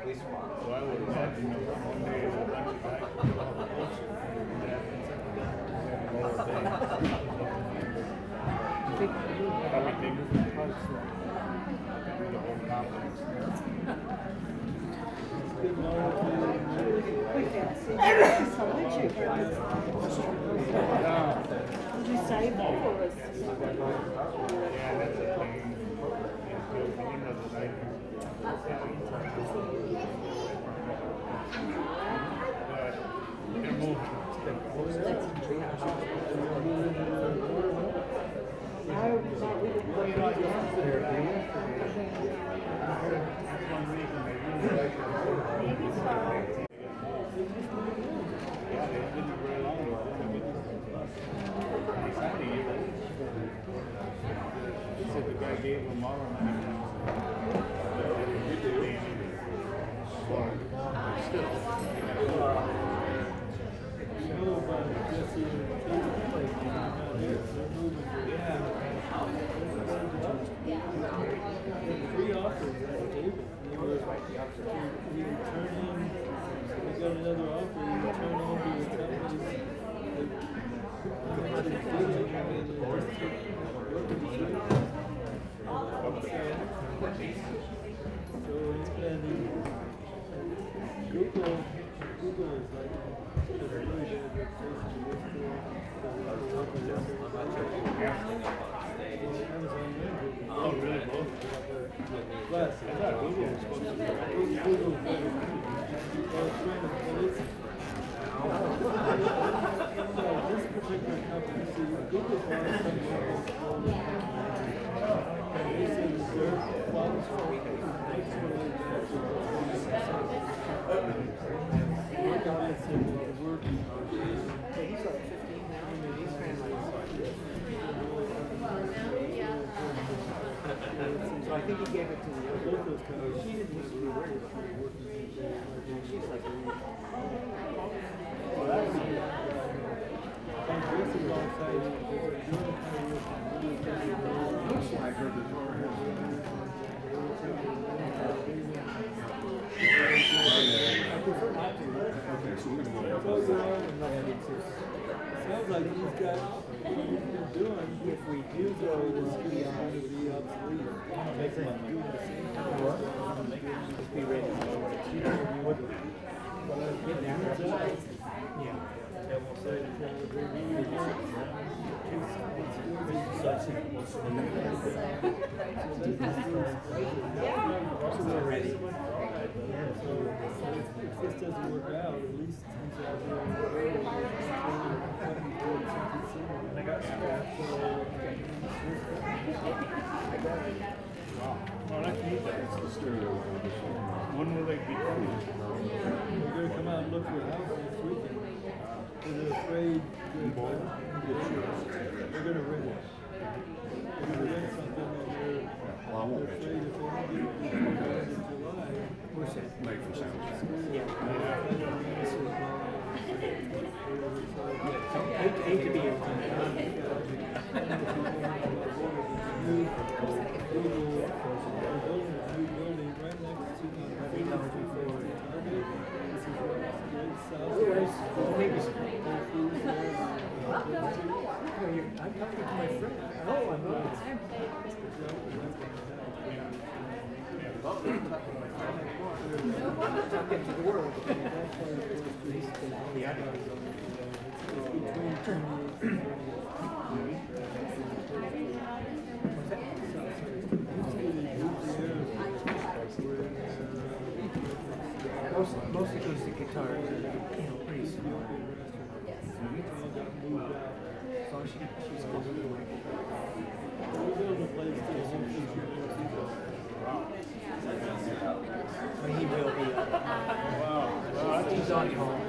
So I would imagine one day a bunch of guys would go on the culture everything the whole complex. Yeah, that's the thing. They're moving. The guy gave him all I think he gave it to the other. She didn't used to be worried about her working. She's like, well, that's looks like her before her. I prefer not to. Okay, so we're going to go. Sounds like he's got what he's been doing. If we do go, it's going to be obsolete. Make them doing the same kind of work. Just be ready to know what it's doing. Yeah. If this doesn't work out, at least he's out there. Wow. Oh, that's neat. That's the stereo. When will they be coming? We're going to come out and look for a house next weekend. They're afraid they're going to rent it. They're going to rent something that they're afraid if they don't get it in July. What's that? Make for sandwiches. Yeah. Hate to be a I'm talking to my friend. Oh, I'm not. Talking to the world. Most acoustic guitars are, pretty small. Yes. So she's close to the mic. But he will be. Wow. He's on home.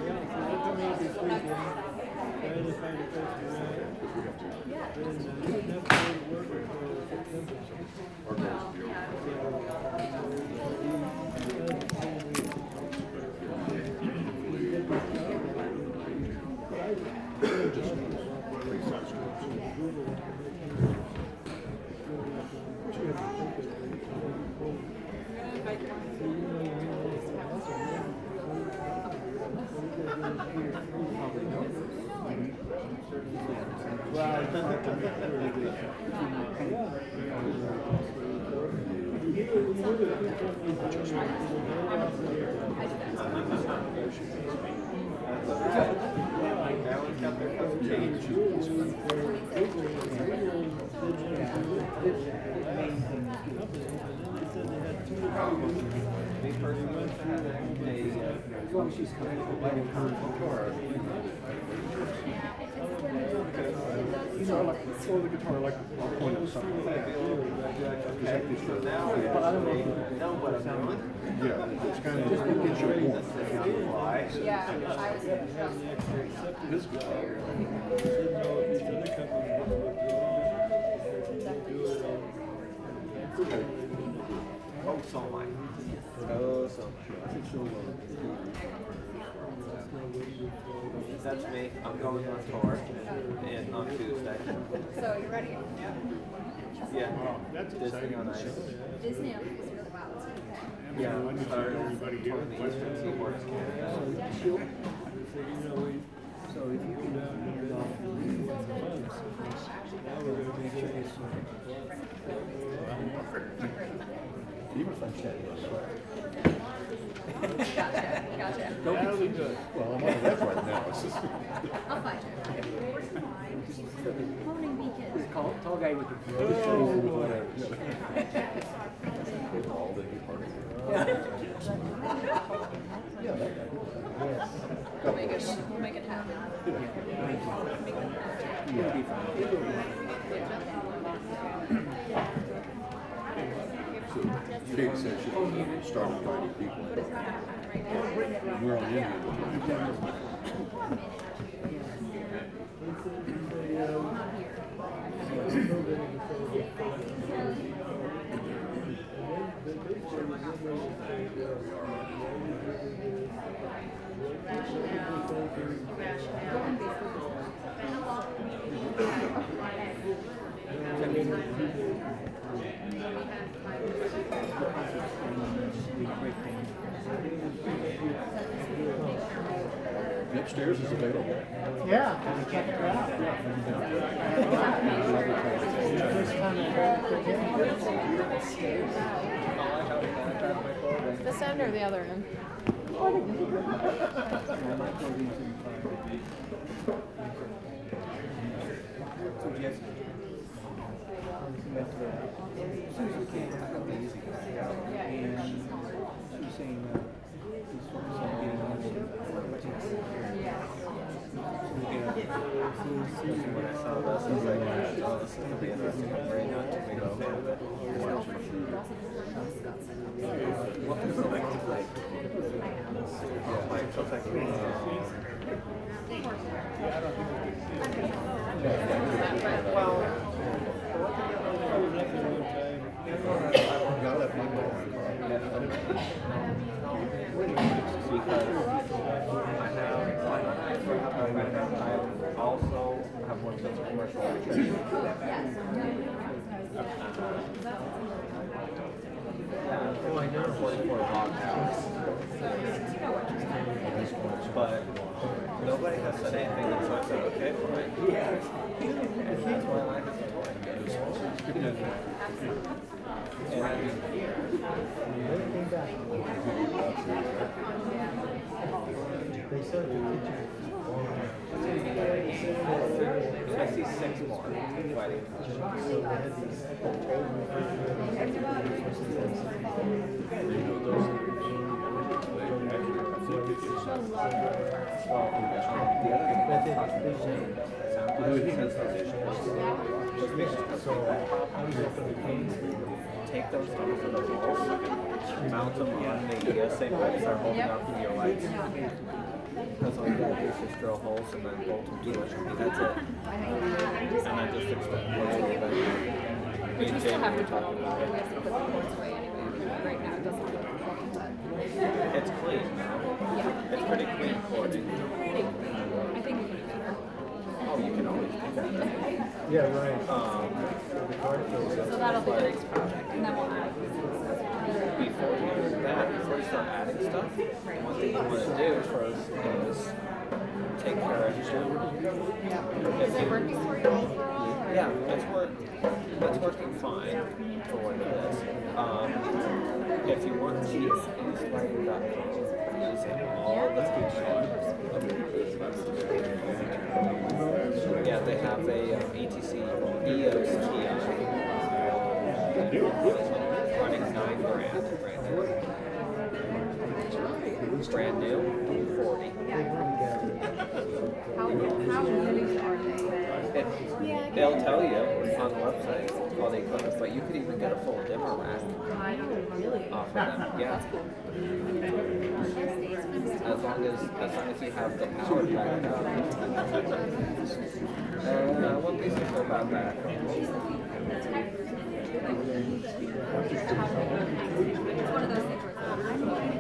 She's coming to buy a car. You know, like, throw the guitar like a point of something. Okay, so now we actually know what I'm doing. Yeah, it's kind of just gets your point. Yeah, I was This guitar. Oh, so much. Oh, so much. That's me. I'm going on tour and on Tuesday. So you're ready? Yeah. That's Disney exciting. on Ice. Disney on Ice, really wow. Yeah, I need to started everybody here. on the Eastern Seaboard of Canada. So if you go down and get off the months, now we're going to be getting some. Even if I'm chatting, I swear. Gotcha. That'll be good. Well, I'm on the web right now. It's just... I'll find you. Honing beacon. Tall guy with the whatever. All day party. Yeah, that guy. We'll make it happen. So, Kate said she started inviting people. We're on Indian. The upstairs is available. Yeah, can you check it out? This end or the other end? When I saw this, I was like, oh, this is going to be interesting. I'm very not too big of a fan of it. What does it like to play? Like, feels like well, because I also have one sense of commercial activity. I never 44 log house. But nobody has said anything that's like, okay, fine. And that's why I like it. And I mean, I see 6 more weddings. Take those off of the walls, mount them on the same way they're holding up to your lights. That's all you gotta do is just drill holes and then bolt them to it. That's it. And then just extend it a little bit. Which we still have to talk about. We have to put the cords away anyway. Right now it doesn't look but It's clean now. yeah. It's pretty clean cording. Pretty clean. I think we can do better. Oh, you can always do that. Yeah, right. So that'll be the next project, and then we'll add Before you do that, before you start adding stuff, one thing you want to do first is take care of your Is it working for you overall? Yeah, that's working fine for what it is. If you want to use Fundraiser.com, using all the features yeah, they have a ETC EOS TI running $9,000 right now. Brand new, 40. How new are they? They'll tell you on the website all the equipment, but you could even get a full dimmer rack off of them. Yeah. As long as you have the power back up. What piece of about that?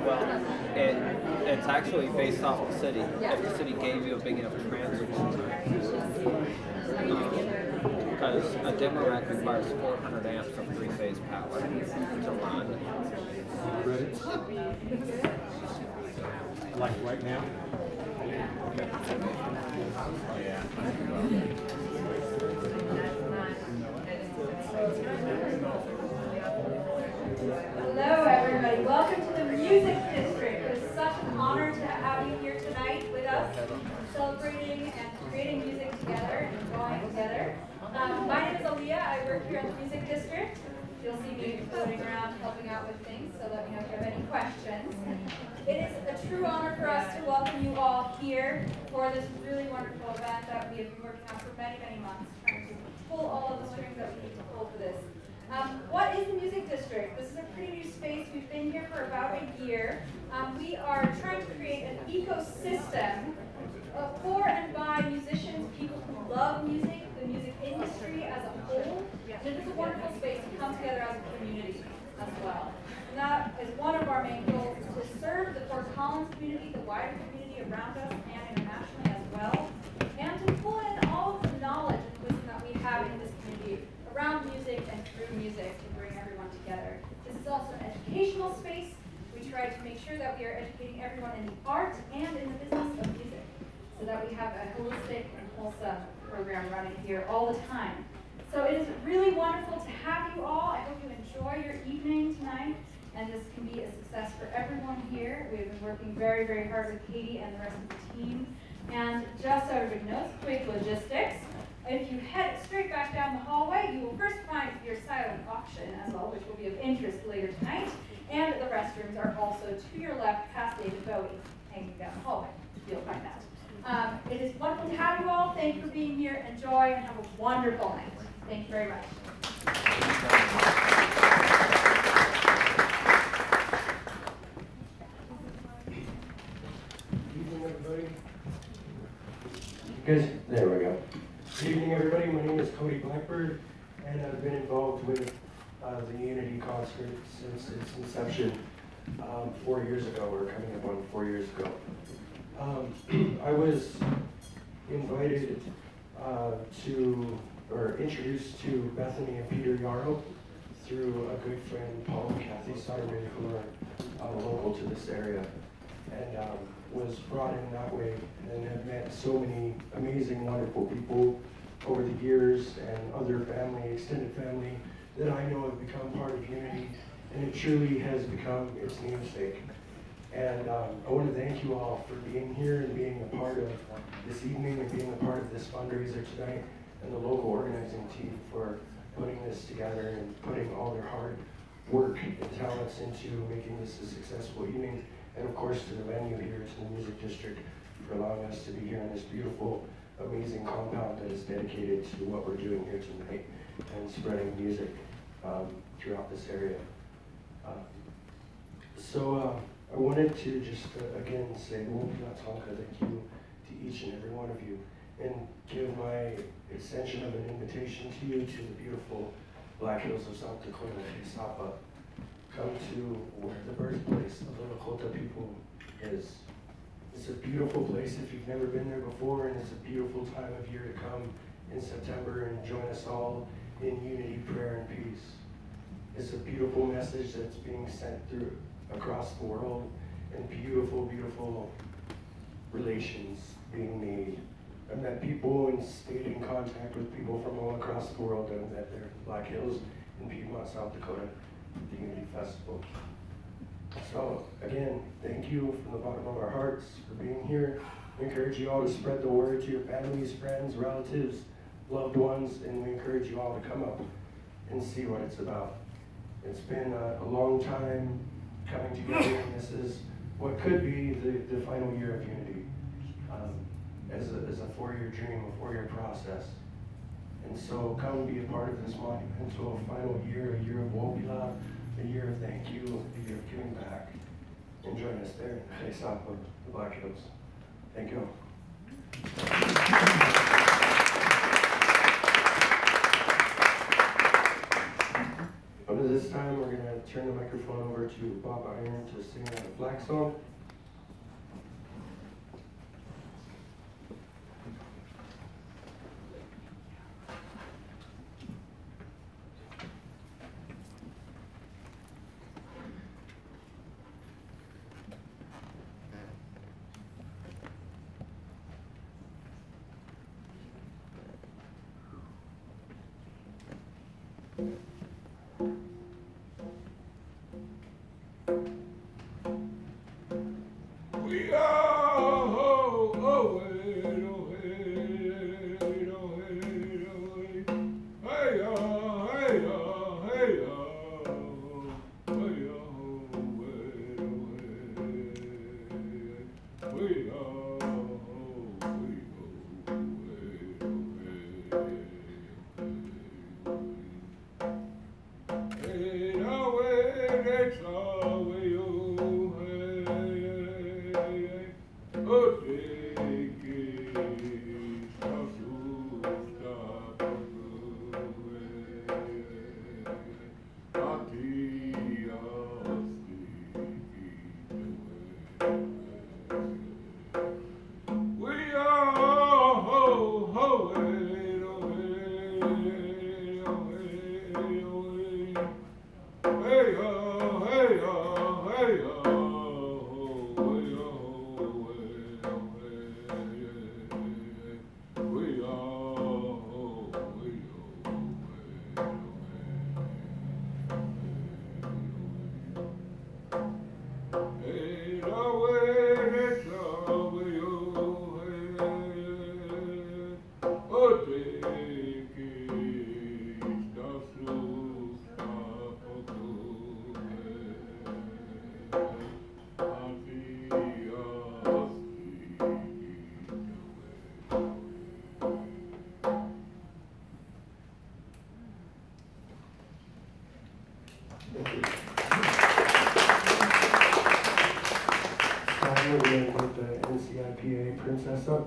Well, it's actually based off the city. If the city gave you a big enough transfer because a dimmer rack requires 400 amps of three-phase power to run. Like right now? Hello everybody, welcome to the Music District. It's such an honor to have you here tonight with us, celebrating and creating music together and enjoying together. My name is Aaliyah, I work here at the Music District. You'll see me floating around helping out with things, so let me know if you have any questions. It is a true honor for us to welcome you all here for this really wonderful event that we have been working on for many, many months, trying to pull all of the strings that we need to pull for this. What is the Music District? This is a pretty new space. We've been here for about a year. We are trying to create an ecosystem for and by musicians, people who love music, the music industry as a whole. And it is a wonderful space to come together as a community as well. And that is one of our main goals, is to serve the Fort Collins community, the wider community around us, and internationally as well, and to pull in all of the knowledge and wisdom that we have in this community around music and through music to bring everyone together. This is also an educational space. We try to make sure that we are educating everyone in the art and in the business of music, so that we have a holistic and wholesome program running here all the time. So it is really wonderful to have you all. I hope you enjoy your evening tonight, and this can be a success for everyone here. We have been working very, very hard with Katie and the rest of the team. And just so everybody knows, quick logistics. If you head straight back down the hallway, you will first find your silent auction as well, which will be of interest later tonight. And the restrooms are also to your left, past David Bowie, hanging down the hallway. You'll find that. It is wonderful to have you all. Thank you for being here. Enjoy and have a wonderful night. Thank you very much. Good evening, everybody. There we go. Good evening, everybody. My name is Cody Blackbird, and I've been involved with the Unity concert since its inception 4 years ago, or coming up on 4 years ago. I was invited or introduced to Bethany and Peter Yarrow through a good friend, Paul and Kathy Sutterman, who are local to this area, and was brought in that way, and have met so many amazing, wonderful people over the years, and other family, extended family, that I know have become part of Unity, and it truly has become its namesake. And I want to thank you all for being here and being a part of this evening and being a part of this fundraiser tonight, and the local organizing team for putting this together and putting all their hard work and talents into making this a successful evening. And of course to the venue here, to the Music District, for allowing us to be here in this beautiful, amazing compound that is dedicated to what we're doing here tonight and spreading music throughout this area. I wanted to just again say, thank you to each and every one of you, and give my extension of an invitation to you to the beautiful Black Hills of South Dakota, Isapa. Come to where the birthplace of the Lakota people is. It's a beautiful place if you've never been there before, and it's a beautiful time of year to come in September and join us all in unity, prayer, and peace. It's a beautiful message that's being sent through across the world, and beautiful, beautiful relations being made I've met people and stayed in contact with people from all across the world. I was at the Black Hills in Piedmont, South Dakota, at the Unity Festival. So again, thank you from the bottom of our hearts for being here. We encourage you all to spread the word to your families, friends, relatives, loved ones, and we encourage you all to come up and see what it's about. It's been a long time coming together, and this is what could be the final year of Unity. As a 4-year dream, a 4-year process. And so come be a part of this monumental final year, a year of Wopila, a year of thank you, a year of giving back. And join us there in the face off of the Black Hills. Thank you. Up to this time, we're going to turn the microphone over to Bob Iron to sing a flag song. We're going to put the NCIPA Princess up.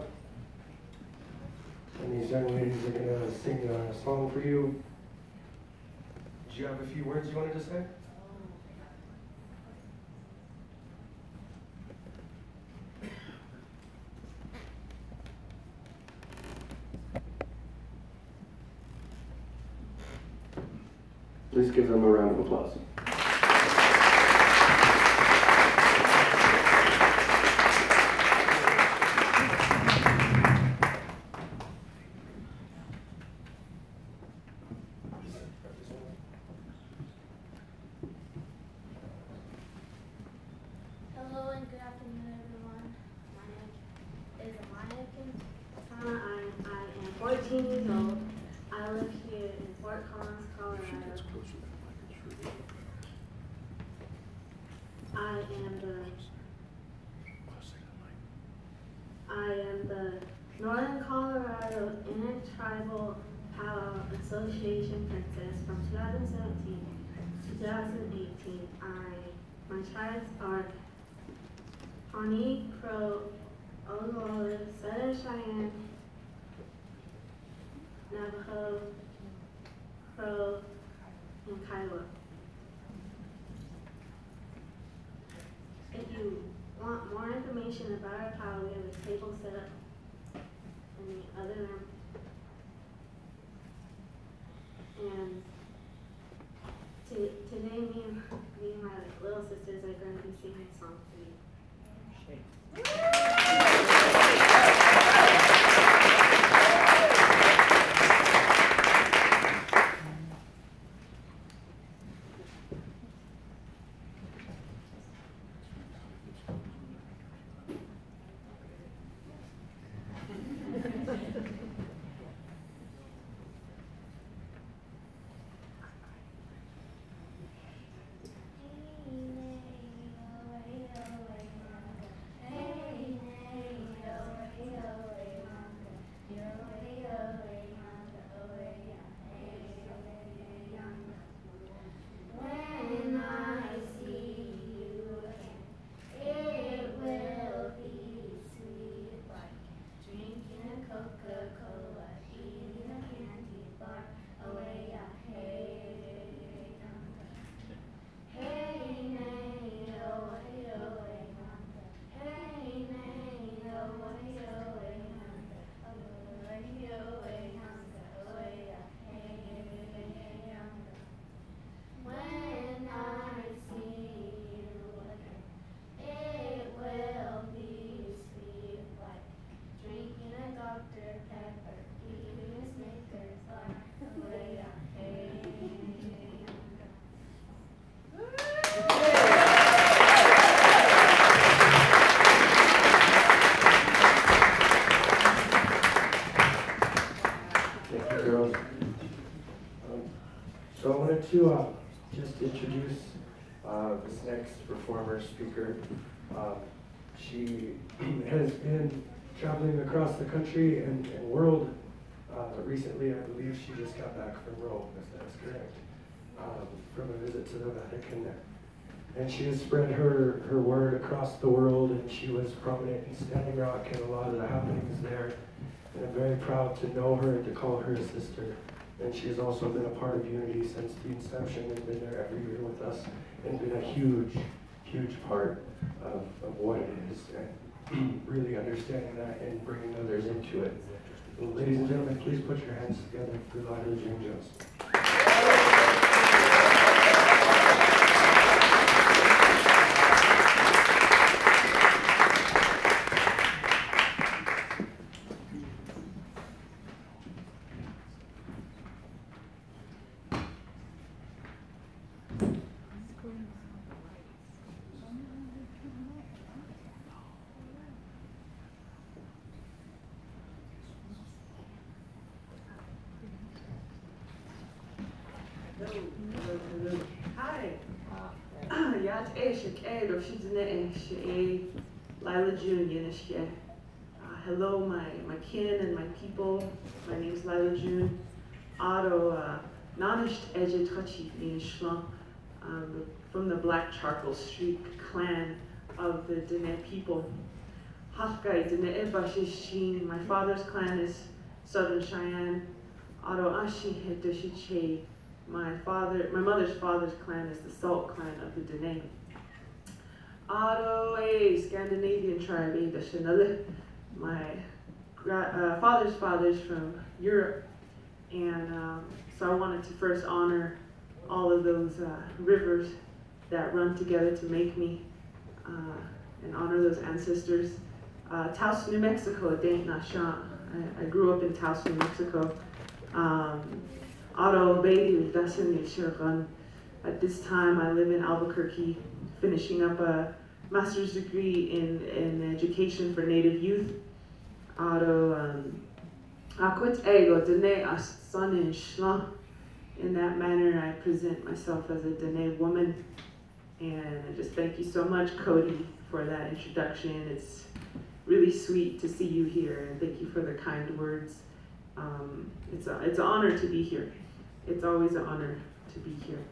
And these young ladies are going to sing a song for you. Do you have a few words you wanted to say? Please give them a round of applause. Hello and good afternoon, everyone. My name is Amaya Quintana. I am 14 years old. I live here in Fort Collins, Colorado. I am the Northern Colorado Intertribal Powwow Association Princess from 2017 to 2018. My tribes are Pawnee, Crow, Oglala, Southern Cheyenne, Navajo, Crow, and Kiowa. If you want more information about our powwow, we have a table set up in the other room. And today, me and my little sisters are going to be singing a song for you. to just introduce this next performer, speaker. She has been traveling across the country and world. Recently, I believe she just got back from Rome, if that's correct, from a visit to the Vatican. And she has spread her word across the world, and she was prominent in Standing Rock and a lot of the happenings there. And I'm very proud to know her and to call her a sister. And she has also been a part of Unity since the inception and been there every year with us and been a huge, huge part of what it is and really understanding that and bringing others into it. Well, ladies and gentlemen, please put your hands together for Lila June Jones. Hi. Yat Eshik Ed of Shizne She Lila June Yenishke. Hello, my kin and my people. My name is Lila June. Ado Nanisht Eje Tachi Yenishla from the Black Charcoal Street clan of the Dene people. Hafgai Dene Ebashishin. My father's clan is Southern Cheyenne. Ado Ashi Hedeshiche. My mother's father's clan is the Salt clan of the Dene. Ado a Scandinavian tribe, the Shinale. My father's father's from Europe, and so I wanted to first honor all of those rivers that run together to make me, and honor those ancestors. Taos, New Mexico, Dane Nasha. I grew up in Taos, New Mexico. At this time, I live in Albuquerque, finishing up a master's degree in education for Native youth. In that manner, I present myself as a Dene woman, and I just thank you so much, Cody, for that introduction. It's really sweet to see you here, and thank you for the kind words. It's an honor to be here. It's always an honor to be here.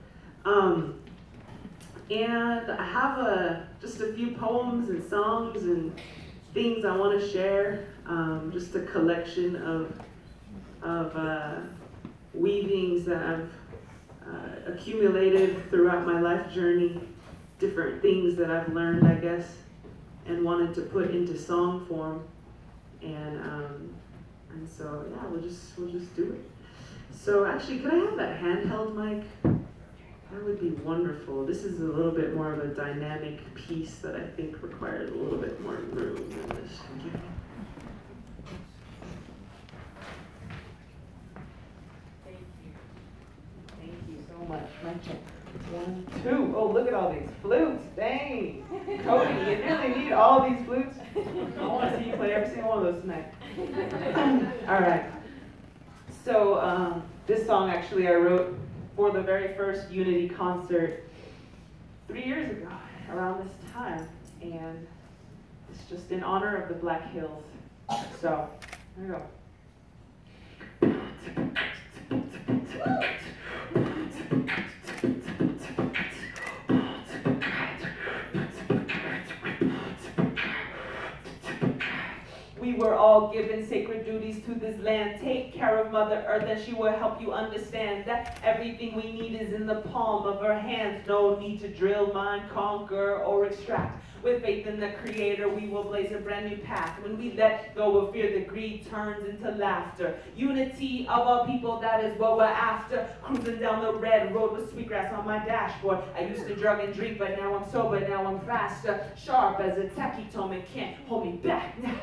And I have just a few poems and songs and things I want to share. Just a collection of weavings that I've accumulated throughout my life journey, different things that I've learned, I guess, and wanted to put into song form. And so yeah, we'll just do it. So actually, could I have that handheld mic? That would be wonderful. This is a little bit more of a dynamic piece that I think requires a little bit more room than this. Thank you. Thank you so much. Mic check. 1, 2. Oh, look at all these flutes. Dang. Cody, you really need all these flutes? I want to see you play every single one of those tonight. All right. So this song actually I wrote for the very first Unity concert 3 years ago, around this time. And it's just in honor of the Black Hills. So, there you go. We were all given sacred duties to this land. Take care of Mother Earth and she will help you understand that everything we need is in the palm of her hands. No need to drill, mine, conquer, or extract. With faith in the Creator, we will blaze a brand new path. When we let go of fear, the greed turns into laughter. Unity of all people, that is what we're after. Cruising down the red road with sweetgrass on my dashboard. I used to drug and drink, but now I'm sober, now I'm faster. Sharp as a tachytone, it can't hold me back now.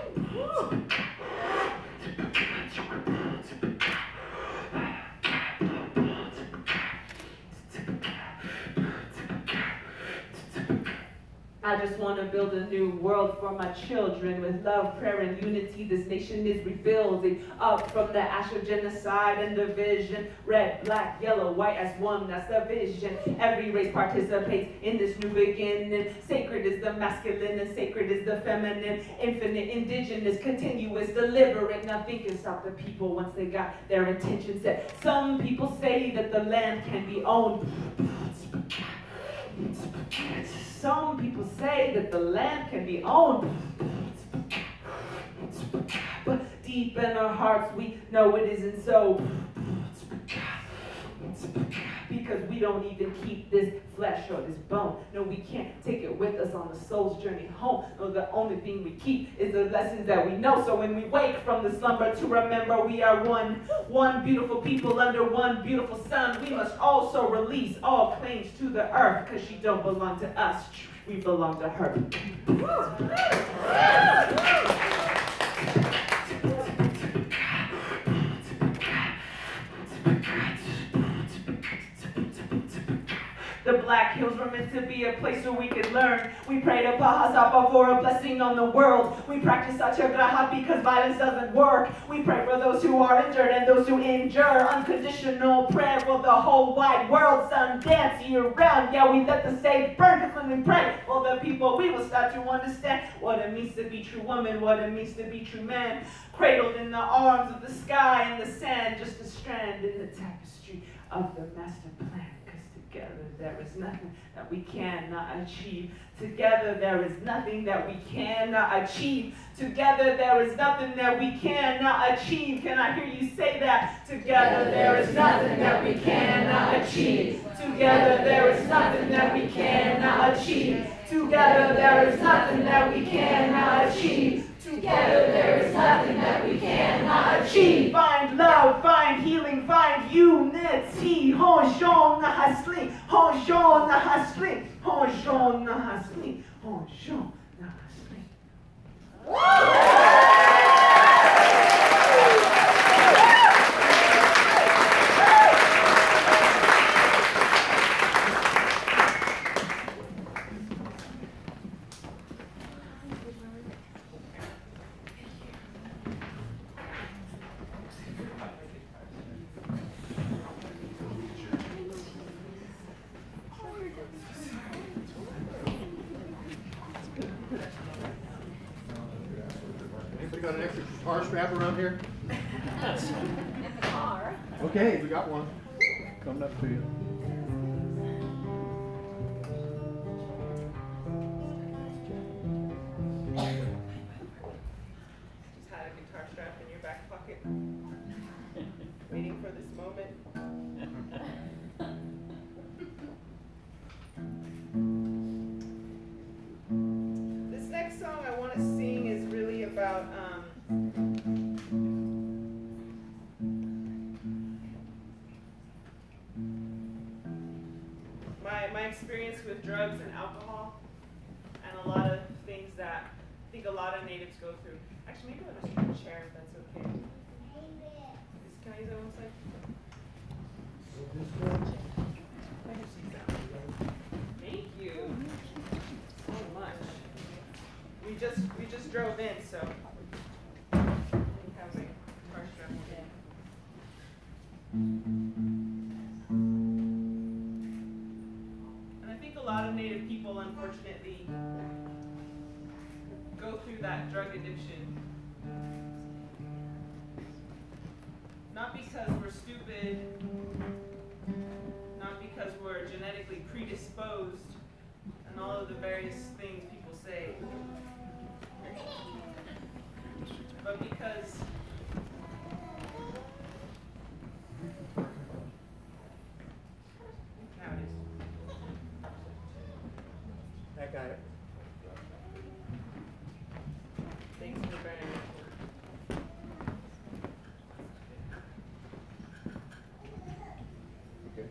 I just want to build a new world for my children with love, prayer, and unity. This nation is rebuilding up from the ash of genocide and division. Red, black, yellow, white as one, that's the vision. Every race participates in this new beginning. Sacred is the masculine and sacred is the feminine. Infinite, indigenous, continuous, deliberate. Nothing can stop the people once they got their intentions set. Some people say that the land can be owned. Some people say that the land can be owned, but deep in our hearts we know it isn't so. Because we don't even keep this flesh or this bone. No, we can't take it with us on the soul's journey home. No, the only thing we keep is the lessons that we know. So when we wake from the slumber to remember we are one beautiful people under one beautiful sun, we must also release all claims to the earth, because she don't belong to us, we belong to her. The Black Hills were meant to be a place where we could learn. We pray to Bahasapa for a blessing on the world. We practice Satyagraha because violence doesn't work. We pray for those who are injured and those who endure. Unconditional prayer for the whole wide world. Sun dance year round. Yeah, we let the sage burn, because when we pray for the people, we will start to understand what it means to be true woman, what it means to be true man. Cradled in the arms of the sky and the sand, just a strand in the tapestry of the master plan. Together there is nothing that we cannot achieve. Together there is nothing that we cannot achieve. Together there is nothing that we cannot achieve. Can I hear you say that? Together there is nothing that we cannot achieve. Together there is nothing that we cannot achieve. Together there is nothing that we cannot achieve. Together there is nothing that we cannot achieve. Find love, find healing, find unity. Honjon na hasli, honjon na hasli, honjon na hasli, honjon na hasli. Anybody got an extra guitar strap around here? In the car. Okay, we got one. Coming up to you. Just had a guitar strap in your back pocket, waiting for this moment. This next song I want to sing is really about my experience with drugs and alcohol, and a lot of things that I think a lot of natives go through. Actually, maybe I'll just use a chair if that's okay. Can I use that one side? Thank you so much. We just drove in, so I have my guitar strap on. And I think a lot of Native people, unfortunately, go through that drug addiction. Not because we're stupid, not because we're genetically predisposed, and all of the various things people say, but because now it is. I got it. Thanks for bearing with me.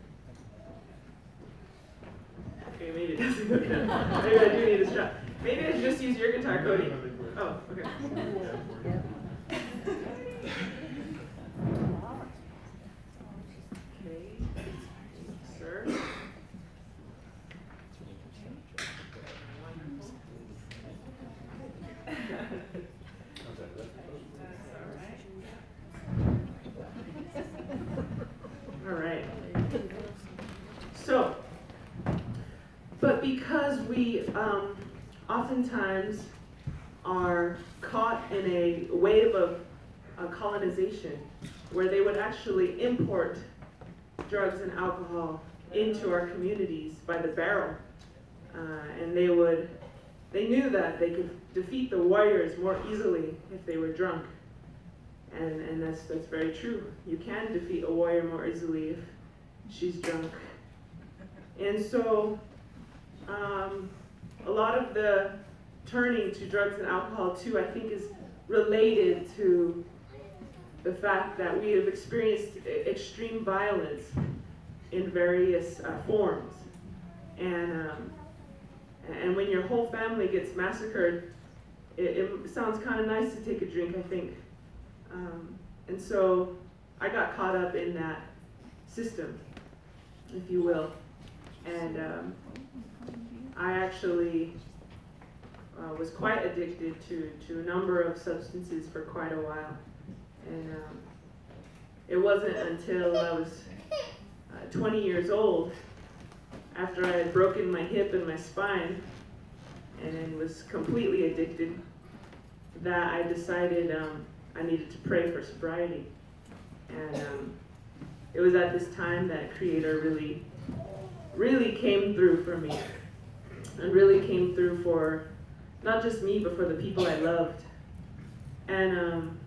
Okay, maybe it doesn't go down. Maybe I do need a strap. Maybe I should just use your guitar, Cody. Oh, okay. Okay, sir. Wonderful. All right. So, but because we oftentimes are caught in a wave of colonization where they would actually import drugs and alcohol into our communities by the barrel, and they knew that they could defeat the warriors more easily if they were drunk. And that's very true. You can defeat a warrior more easily if she's drunk. And so a lot of the turning to drugs and alcohol too, I think, is related to the fact that we have experienced extreme violence in various forms. And when your whole family gets massacred, it sounds kind of nice to take a drink, I think. And so I got caught up in that system, if you will. And I actually was quite addicted to a number of substances for quite a while. And it wasn't until I was 20 years old, after I had broken my hip and my spine and was completely addicted, that I decided I needed to pray for sobriety. And it was at this time that Creator really came through for me, and really came through for not just me, but for the people I loved. And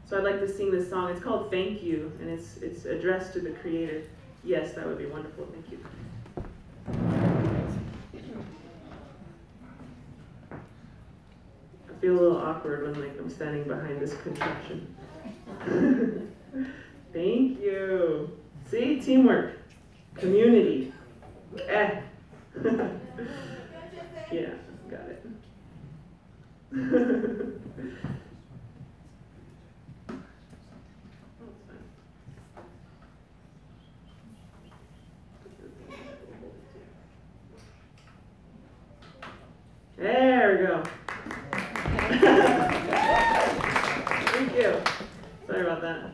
so I'd like to sing this song. It's called Thank You, and it's addressed to the Creator. Yes, that would be wonderful. Thank you. I feel a little awkward when I'm standing behind this contraption. Thank you. See, teamwork, community. Yeah, got it. There we go. Thank you. Sorry about that.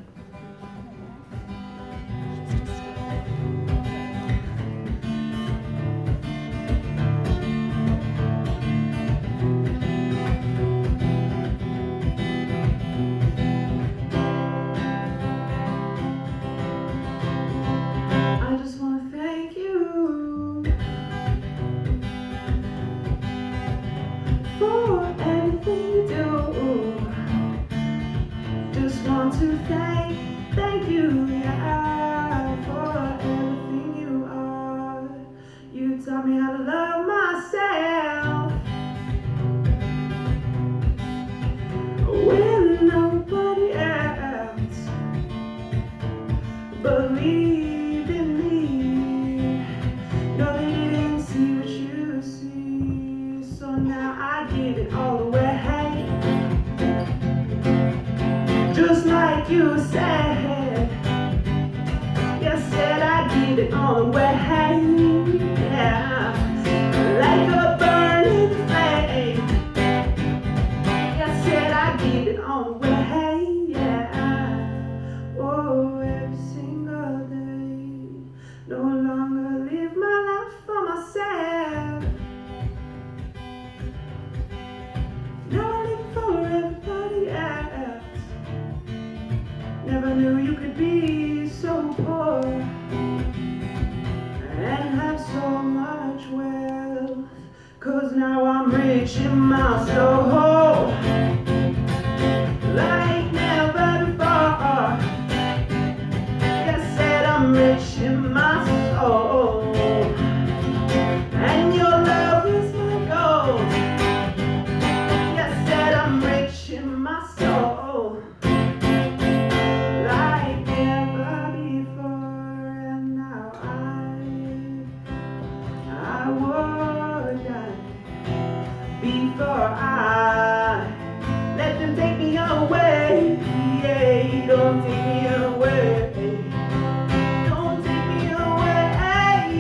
I just want to thank you for everything you do. Just want to thank you, yeah, for everything you are. You taught me how to love myself when nobody else believed in me. No, they didn't see what you see, so now I give it all away. Just like you said, you said I give it all away, yeah, like a burning flame. You said I give it all away, yeah, oh, every single day. No longer live my life for myself. Now I live for everybody else. Never knew you could be so poor and have so much wealth, 'cause now I'm rich in my soul, like never before. You said I'm rich in my soul, and your love is my gold. You said I'm rich in my soul, like never before. And now I would die before I let them take me away. Yeah, don't take me away. Don't take me away.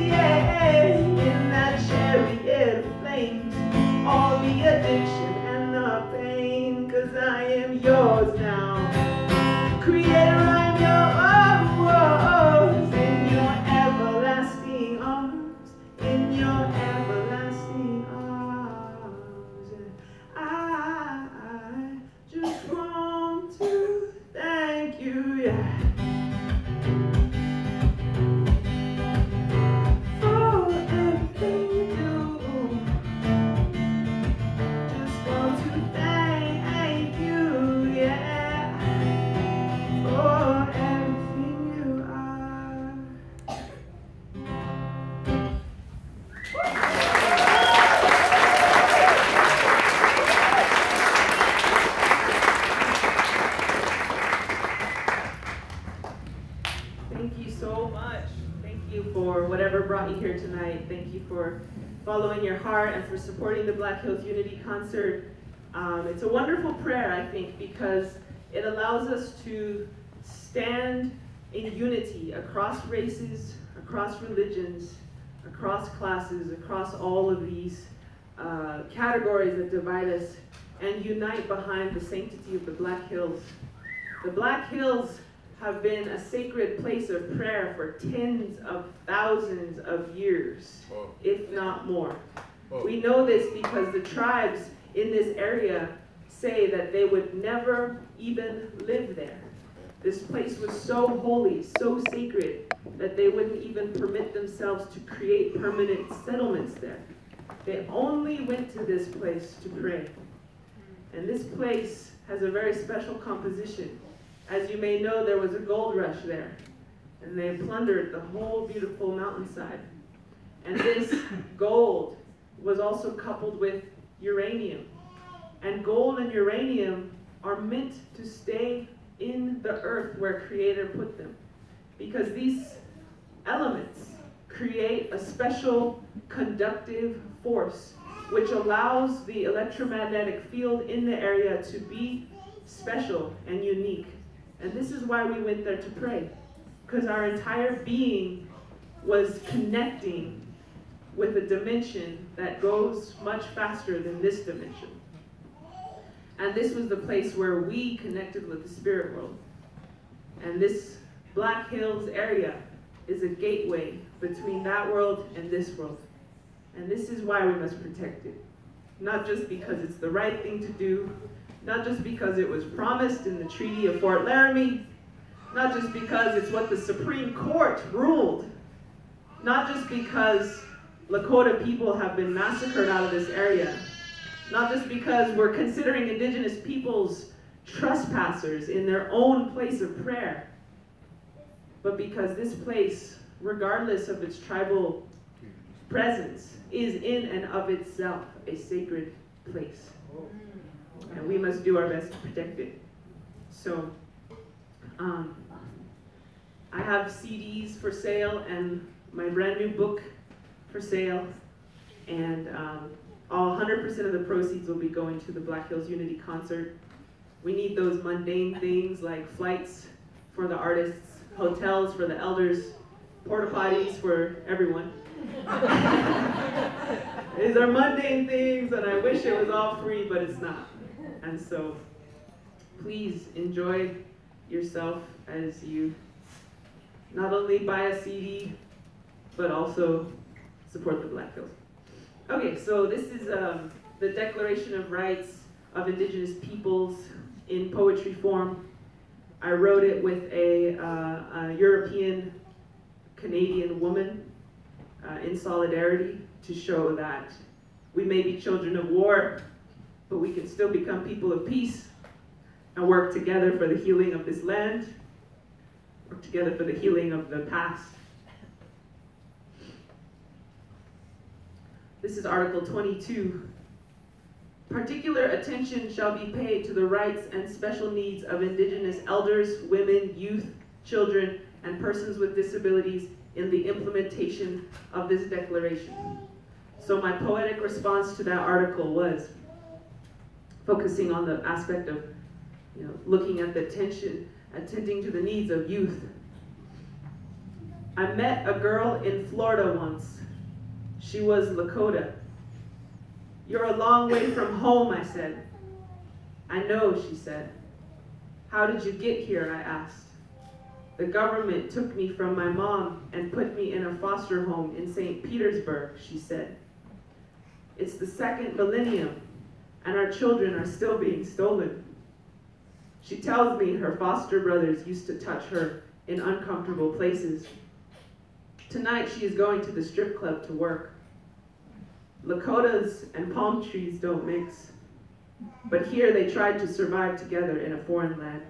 Yeah, in that chariot of flames, all the addiction and the following your heart and for supporting the Black Hills Unity Concert. It's a wonderful prayer, I think, because it allows us to stand in unity across races, across religions, across classes, across all of these categories that divide us, and unite behind the sanctity of the Black Hills. The Black Hills have been a sacred place of prayer for tens of thousands of years, if not more. We know this because the tribes in this area say that they would never even live there. This place was so holy, so sacred, that they wouldn't even permit themselves to create permanent settlements there. They only went to this place to pray. And this place has a very special composition. As you may know, there was a gold rush there, and they plundered the whole beautiful mountainside. And this gold was also coupled with uranium. And gold and uranium are meant to stay in the earth where Creator put them, because these elements create a special conductive force which allows the electromagnetic field in the area to be special and unique. And this is why we went there to pray, because our entire being was connecting with a dimension that goes much faster than this dimension. And this was the place where we connected with the spirit world. And this Black Hills area is a gateway between that world and this world. And this is why we must protect it. Not just because it's the right thing to do, not just because it was promised in the Treaty of Fort Laramie, not just because it's what the Supreme Court ruled, not just because Lakota people have been massacred out of this area, not just because we're considering indigenous peoples trespassers in their own place of prayer, but because this place, regardless of its tribal presence, is in and of itself a sacred place. And we must do our best to protect it. So, I have CDs for sale and my brand new book for sale, and all 100% of the proceeds will be going to the Black Hills Unity Concert. We need those mundane things like flights for the artists, hotels for the elders, porta potties for everyone. These are mundane things, and I wish it was all free, but it's not. And so, please enjoy yourself as you not only buy a CD, but also support the Black Hills. Okay, so this is the Declaration of Rights of Indigenous Peoples in poetry form. I wrote it with a European Canadian woman in solidarity to show that we may be children of war, but we can still become people of peace and work together for the healing of this land, work together for the healing of the past. This is Article 22. Particular attention shall be paid to the rights and special needs of Indigenous elders, women, youth, children, and persons with disabilities in the implementation of this declaration. So my poetic response to that article was focusing on the aspect of, looking at the attending to the needs of youth. I met a girl in Florida once. She was Lakota. "You're a long way from home," I said. "I know," she said. "How did you get here?" I asked. "The government took me from my mom and put me in a foster home in St. Petersburg," she said. "It's the second millennium, and our children are still being stolen." She tells me her foster brothers used to touch her in uncomfortable places. Tonight she is going to the strip club to work. Lakotas and palm trees don't mix, but here they tried to survive together in a foreign land.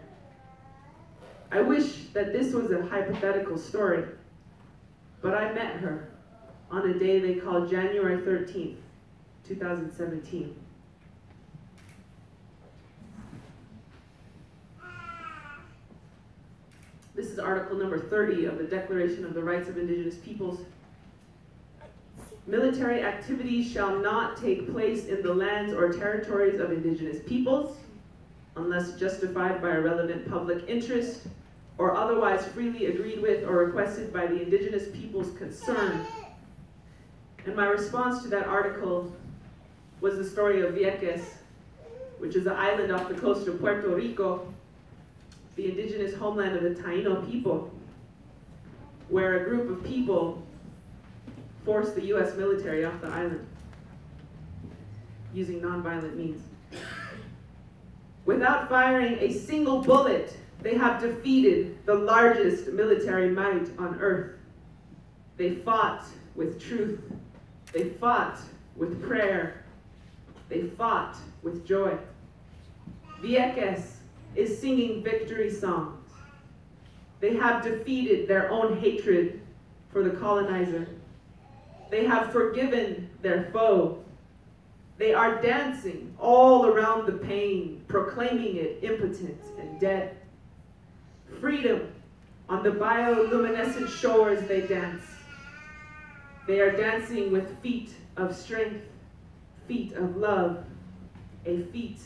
I wish that this was a hypothetical story, but I met her on a day they called January 13th, 2017. This is article number 30 of the Declaration of the Rights of Indigenous Peoples. Military activities shall not take place in the lands or territories of indigenous peoples unless justified by a relevant public interest or otherwise freely agreed with or requested by the indigenous peoples concerned. And my response to that article was the story of Vieques, which is an island off the coast of Puerto Rico, the indigenous homeland of the Taino people, where a group of people forced the US military off the island using nonviolent means. Without firing a single bullet, they have defeated the largest military might on earth. They fought with truth. They fought with prayer. They fought with joy. Vieques is singing victory songs. They have defeated their own hatred for the colonizer. They have forgiven their foe. They are dancing all around the pain, proclaiming it impotent and dead. Freedom, on the bioluminescent shores they dance. They are dancing with feet of strength, feet of love, a feet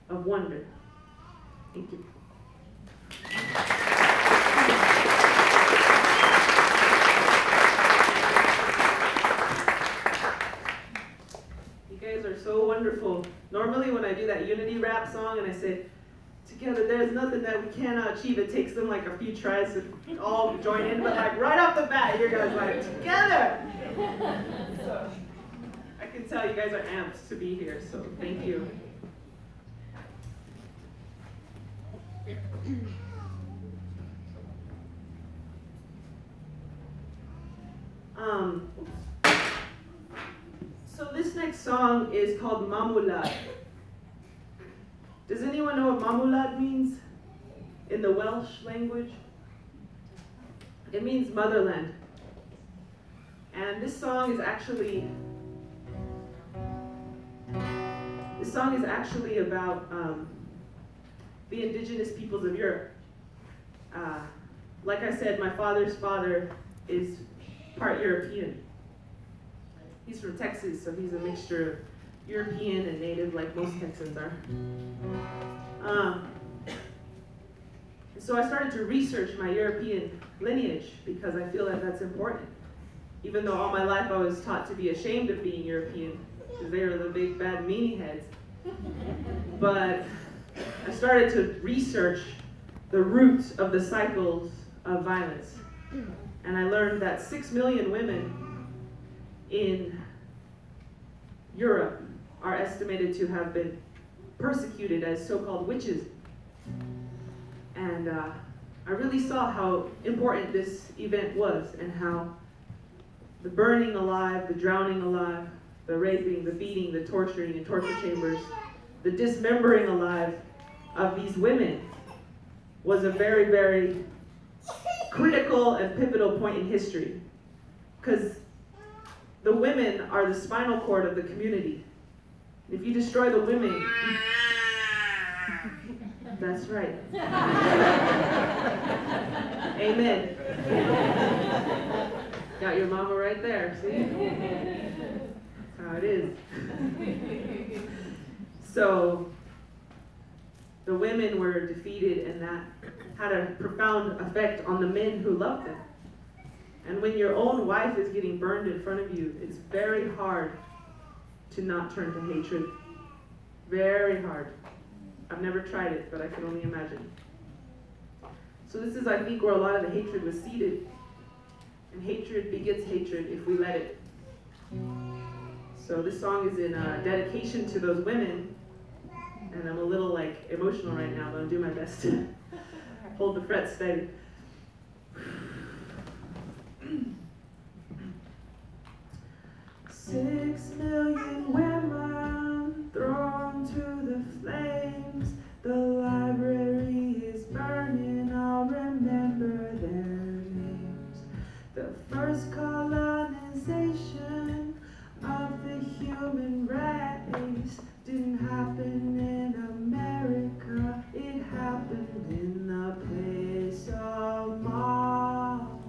of wonder. Thank you. You guys are so wonderful. Normally when I do that unity rap song and I say, together there's nothing that we cannot achieve, it takes them like a few tries to all join in, but like right off the bat, you guys like, together! So, I can tell you guys are amped to be here, so thank you. So this next song is called Mamulad. Does anyone know what Mamulad means in the Welsh language? It means motherland. And this song is actually about the indigenous peoples of Europe. Like I said, my father's father is part European. He's from Texas, so he's a mixture of European and native, like most Texans are. So I started to research my European lineage because I feel that that's important. Even though all my life I was taught to be ashamed of being European, because they were the big bad meanie heads. But I started to research the roots of the cycles of violence. And I learned that 6 million women in Europe are estimated to have been persecuted as so-called witches. And I really saw how important this event was and how the burning alive, the drowning alive, the raping, the beating, the torturing in torture chambers, the dismembering alive of these women was a very, very critical and pivotal point in history. Because the women are the spinal cord of the community. If you destroy the women, that's right. Amen. Got your mama right there, see? That's how it is. So, the women were defeated, and that had a profound effect on the men who loved them. And when your own wife is getting burned in front of you, it's very hard to not turn to hatred. Very hard. I've never tried it, but I can only imagine. So this is, I think, where a lot of the hatred was seated. And hatred begets hatred if we let it. So this song is in dedication to those women. And I'm a little like emotional right now, but I'll do my best to hold the fret steady. 6 million women thrown to the flames. The library is burning, I'll remember their names. The first colonization of the human race didn't happen in America, it happened in the place of Mom.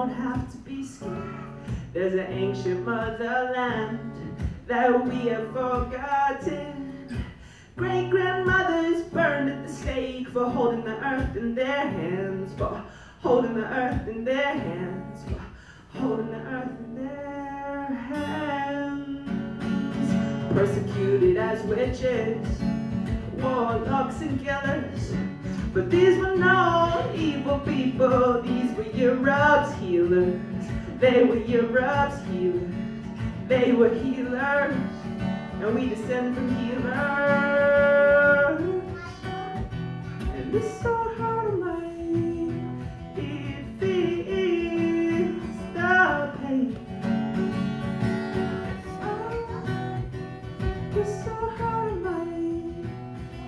don't have to be scared. There's an ancient motherland that we have forgotten. Great-grandmothers burned at the stake for holding the earth in their hands, for holding the earth in their hands, for holding the earth in their hands. Persecuted as witches, warlocks and killers, but these were no evil people. These were Europe's healers. They were Europe's healers. They were healers, and we descend from healers. And this old heart of mine, it feels the pain. This old heart of mine,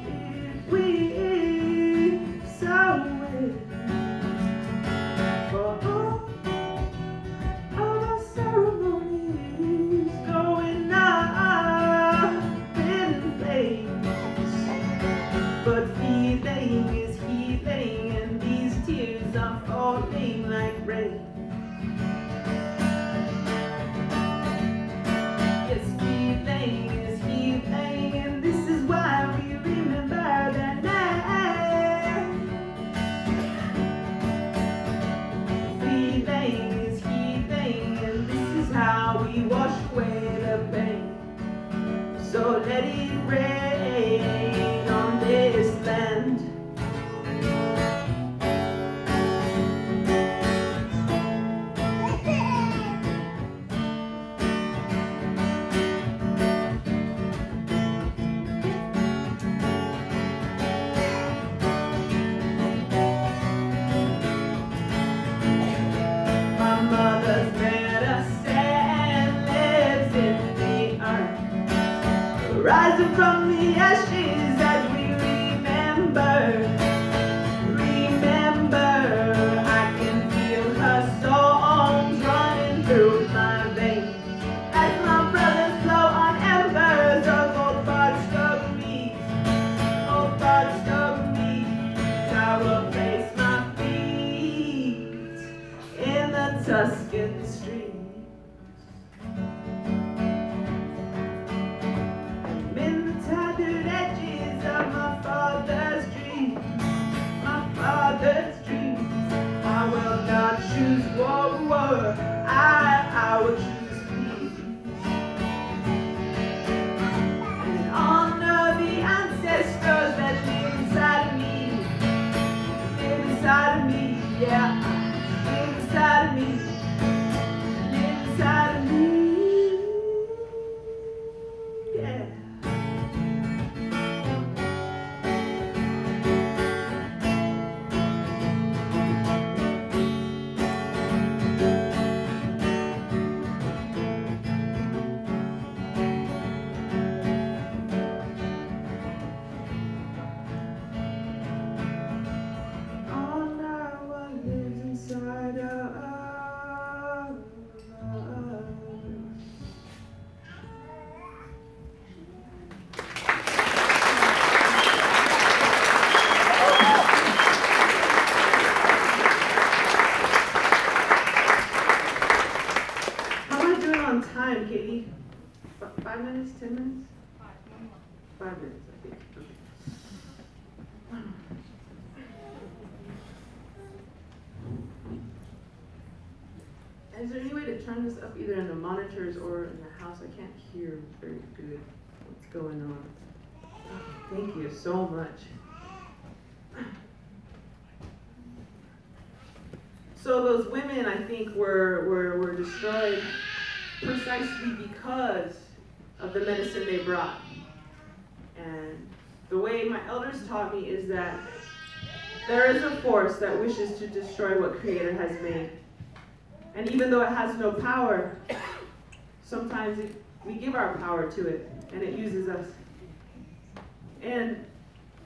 it weeps away. For all the ceremonies going up in flames, but feeling is healing, and these tears are falling like rain. Yes, feeling is healing, and this is why we remember that night. Feeling is healing, and this is how we wash away the pain. So let it rain on this land. My mother's medicine lives in the earth, rising from the ashes as we remember. Remember, I can feel her songs running through my veins as my brothers flow on embers of old bark meat. Old bark meat, I will place my feet in the Tuscan streets. I'm in the tattered edges of my father's dreams, my father's dreams. I will not choose war, I will choose peace. And honor the ancestors that live inside of me, yeah, live inside of me, live inside of me, yeah. Honor what lives inside of us. How am I doing on time, Katie? 5 minutes, 10 minutes? 5 minutes, I think. Okay. Is there any way to turn this up either in the monitors or in the house? I can't hear very good what's going on. Thank you so much. So those women, I think, were destroyed precisely because of the medicine they brought. And the way my elders taught me is that there is a force that wishes to destroy what Creator has made. And even though it has no power, sometimes we give our power to it, and it uses us. And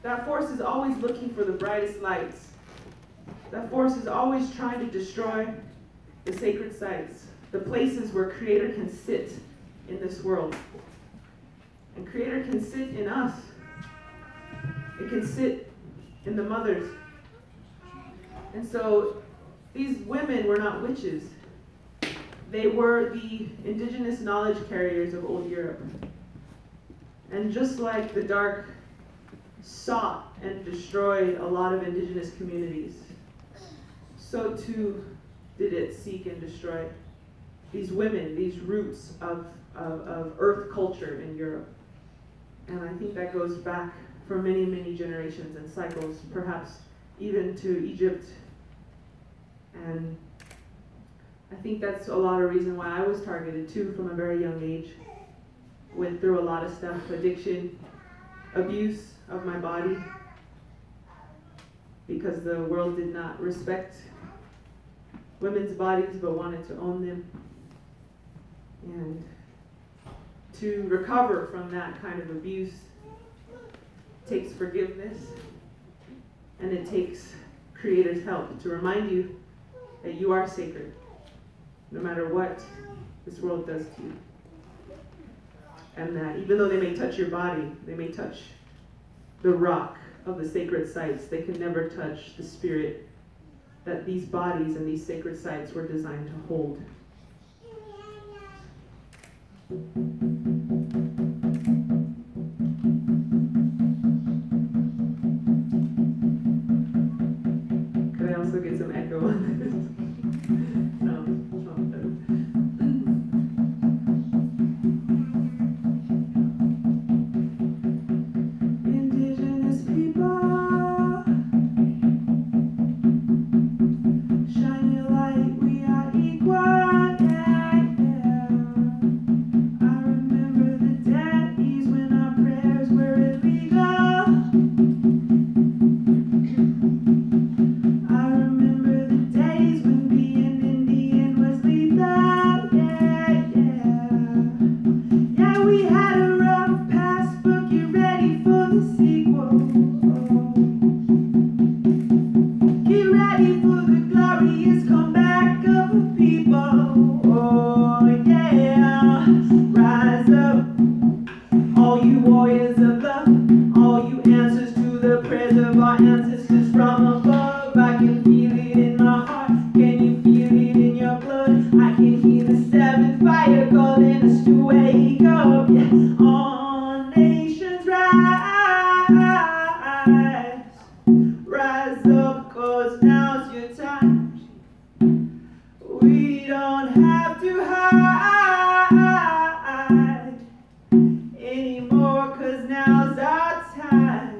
that force is always looking for the brightest lights. That force is always trying to destroy the sacred sites, the places where Creator can sit in this world. And Creator can sit in us. It can sit in the mothers. And so These women were not witches. They were the indigenous knowledge carriers of old Europe. And just like the dark sought and destroyed a lot of indigenous communities, so too did it seek and destroy these women, these roots of earth culture in Europe. And I think that goes back for many, many generations and cycles, perhaps even to Egypt. And I think that's a lot of reason why I was targeted too from a very young age. Went through a lot of stuff, addiction, abuse of my body, because the world did not respect women's bodies but wanted to own them. And to recover from that kind of abuse takes forgiveness, and it takes Creator's help to remind you that you are sacred, no matter what this world does to you. And that even though they may touch your body, they may touch the rock of the sacred sites, they can never touch the spirit that these bodies and these sacred sites were designed to hold. Could I also get some echo on this? No, it's not better. Indigenous people, shine your light, we are equal, yeah, yeah. I remember the days when our prayers were illegal. I remember the days when being Indian was lethal, yeah, yeah. Yeah, we had a rough past, but get ready for the sequel. Get ready for the glorious comeback of the people. Oh, yeah. Rise up, all you warriors of love, all you answers to the prayers of our ancestors from above. I can feel it in my heart, can you feel it in your blood? I can hear the seventh fire calling us to wake up. Yeah. All nations rise, rise up, 'cause now's your time. We don't have to hide anymore, 'cause now's our time.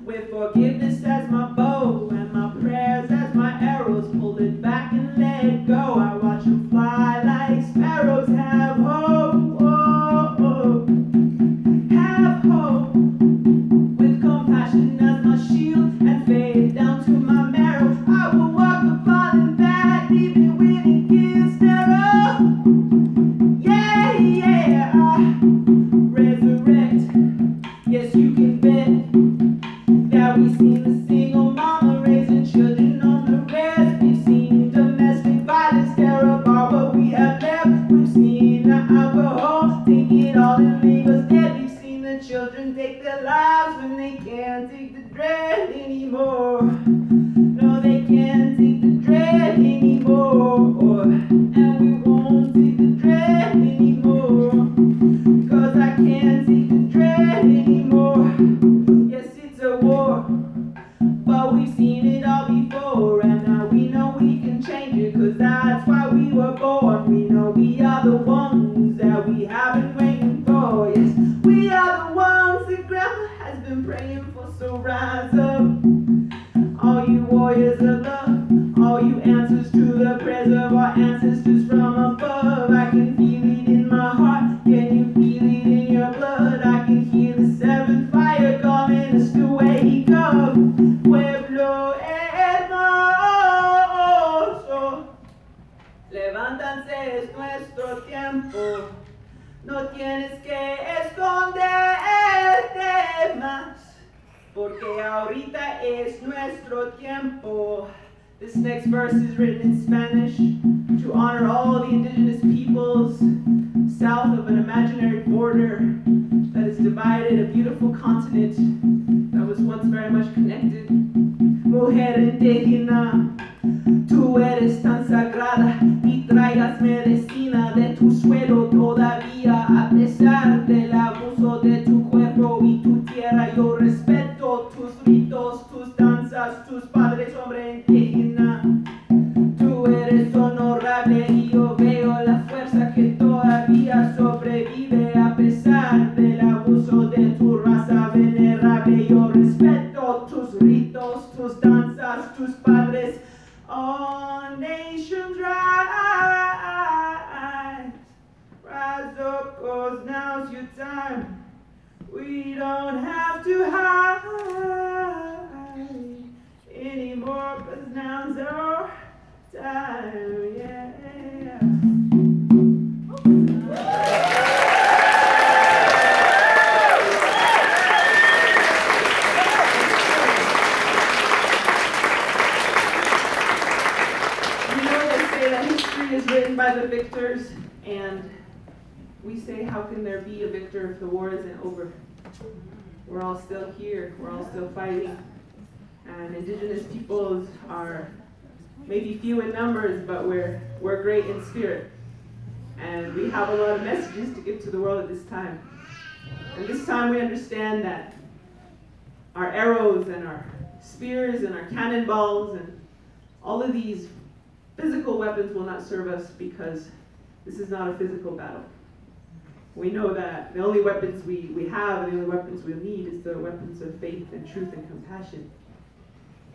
With forgiveness as my bow and my prayers as my arrows, pull it back and let go. I watch them fly like sparrows. Have hope, oh, oh. Have hope. With compassion as my shield and faith down to my marrow, I will walk the fallen path even when it gets narrow. Yeah, yeah. Resurrect. Yes, you can bet that we've seen a single mama raising children on the rest. We've seen domestic violence tear apart what we have left. We've seen the alcohol take it all and leave us dead. We've seen the children take their lives when they can't take the dread anymore. No, they can't take the dread anymore. And we won't take the dread anymore, 'cause I can't take the dread anymore. Yes, it's a war, but we've seen it all before, and now we know we can change it, 'cause that's why we were born. We know we are the ones that we have been waiting for. Yes, we are the ones that Grandma has been praying for. So rise up, all you warriors of love, all you answers to the prayers of our ancestors from above. I can feel it in my heart, can you feel it in your blood? I can hear the seventh fire calling us to wake up. Pueblo hermoso, levántanse, es nuestro tiempo. No tienes que esconderte más, porque ahorita es nuestro tiempo. This next verse is written in Spanish to honor all the indigenous peoples south of an imaginary border that has divided a beautiful continent that was once very much connected. Mujer indígena, tú de tu raza venerable. Yo respeto tus ritos, tus danzas, tus padres. All nations rise. Rise up, 'cause now's your time. We don't have to hide anymore, 'cause now's our time, yeah. You know, they say that history is written by the victors, and we say, how can there be a victor if the war isn't over? We're all still here, we're all still fighting. And indigenous peoples are maybe few in numbers, but we're great in spirit. And we have a lot of messages to give to the world at this time. And this time we understand that our arrows and our spears and our cannonballs and all of these physical weapons will not serve us, because this is not a physical battle. We know that the only weapons we have and the only weapons we'll need is the weapons of faith and truth and compassion.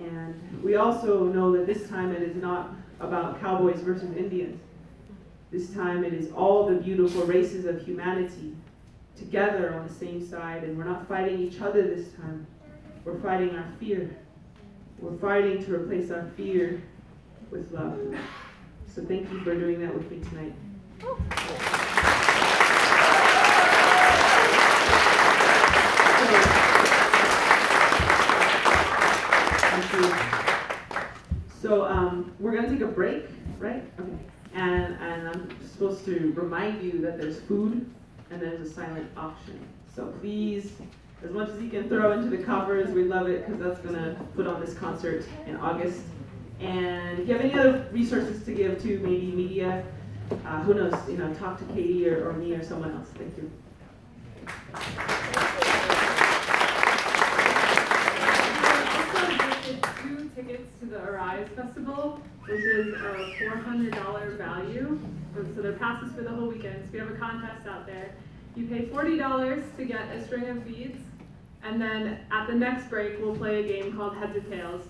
And we also know that this time it is not about cowboys versus Indians. This time it is all the beautiful races of humanity together on the same side, and we're not fighting each other this time. We're fighting our fear. We're fighting to replace our fear with love. So thank you for doing that with me tonight. So we're going to take a break, right? Okay. And I'm supposed to remind you that there's food and there's a silent auction. So please, as much as you can throw into the coffers, we love it, because that's going to put on this concert in August. And if you have any other resources to give to, maybe media, who knows, talk to Katie or me or someone else. Thank you. Tickets to the Arise Festival, which is a $400 value. So they're passes for the whole weekend. So we have a contest out there. You pay $40 to get a string of beads, and then at the next break we'll play a game called Heads or Tails,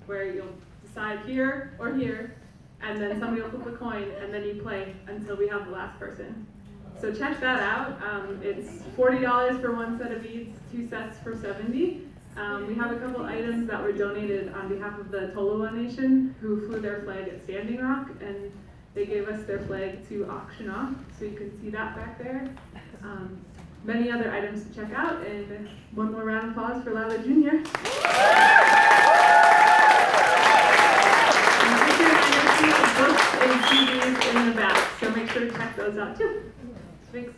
where you'll decide here or here, and then somebody will flip a coin, and then you play until we have the last person. So check that out. It's $40 for one set of beads, 2 sets for $70. We have a couple items that were donated on behalf of the Tolowa Nation, who flew their flag at Standing Rock, and they gave us their flag to auction off, so you can see that back there. Many other items to check out, and one more round of applause for Lila Jr. And just a reminder, we have books and CDs in the back, so make sure to check those out too. Thanks.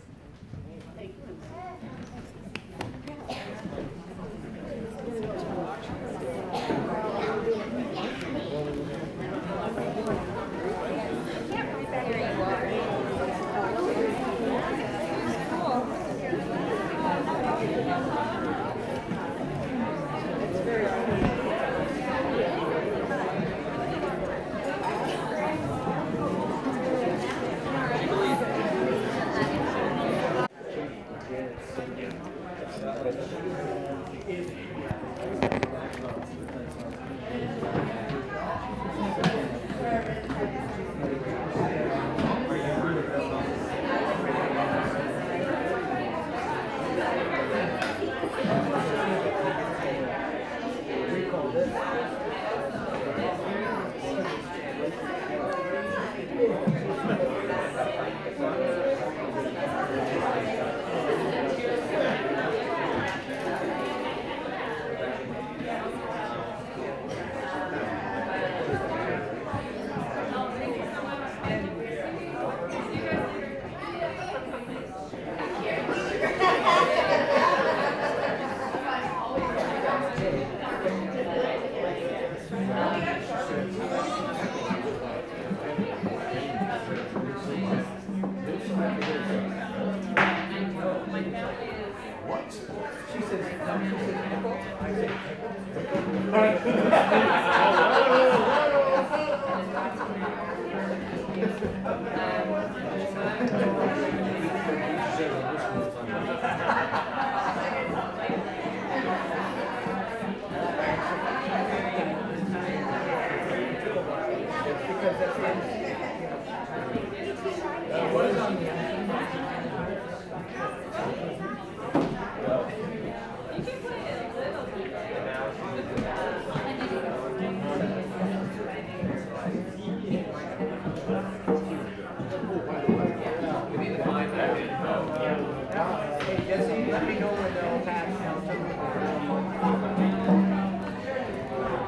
Hey, Jesse, let me know when they'll pass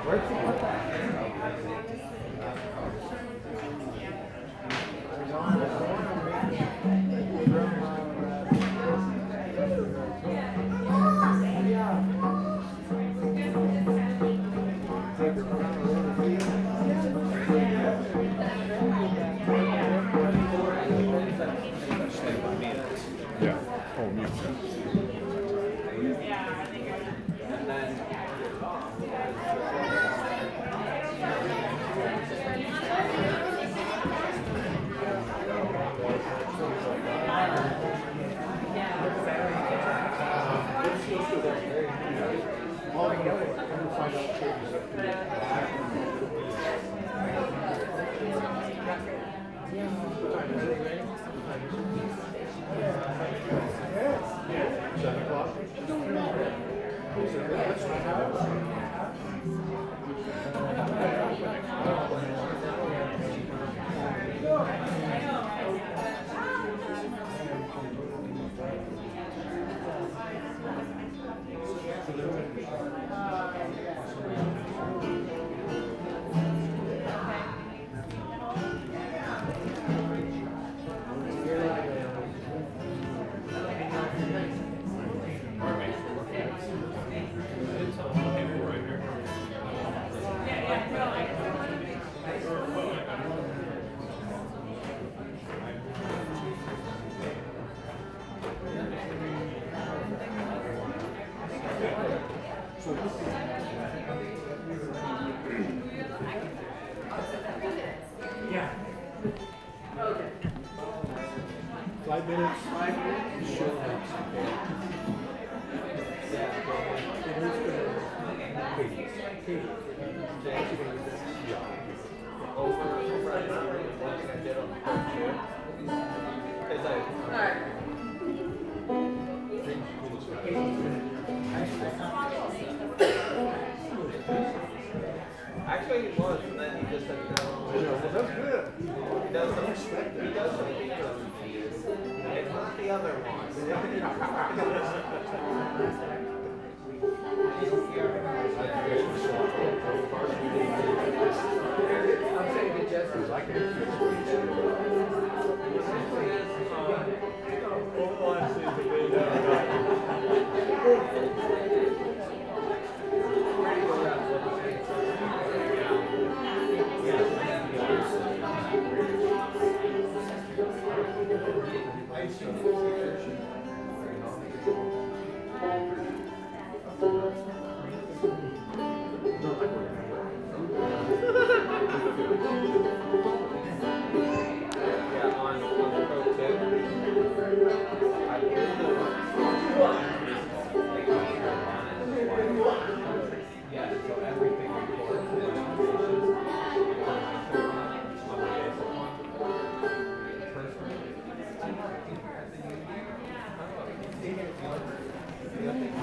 Where'd you put that? Yeah. Oh, me too. Yeah. Okay. 5 minutes. 5 minutes. Sure. Actually, he was, and then he just said no. Well, that's good. He does some It's not the other one. I'm saying to Jesse, I can't fix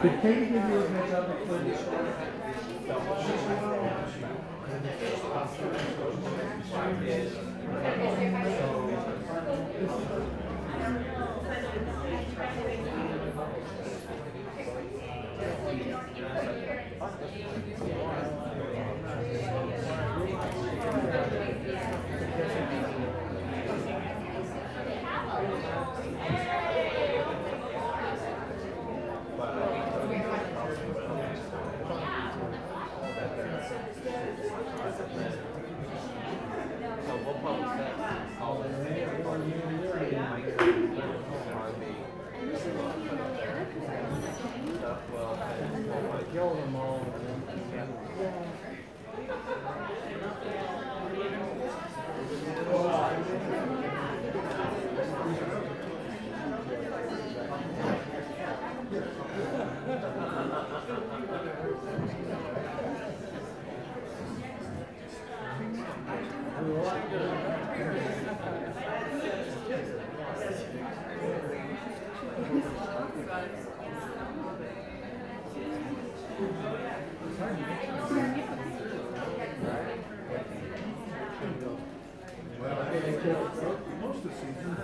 Did Katie give you a heads up before this? Most of the season.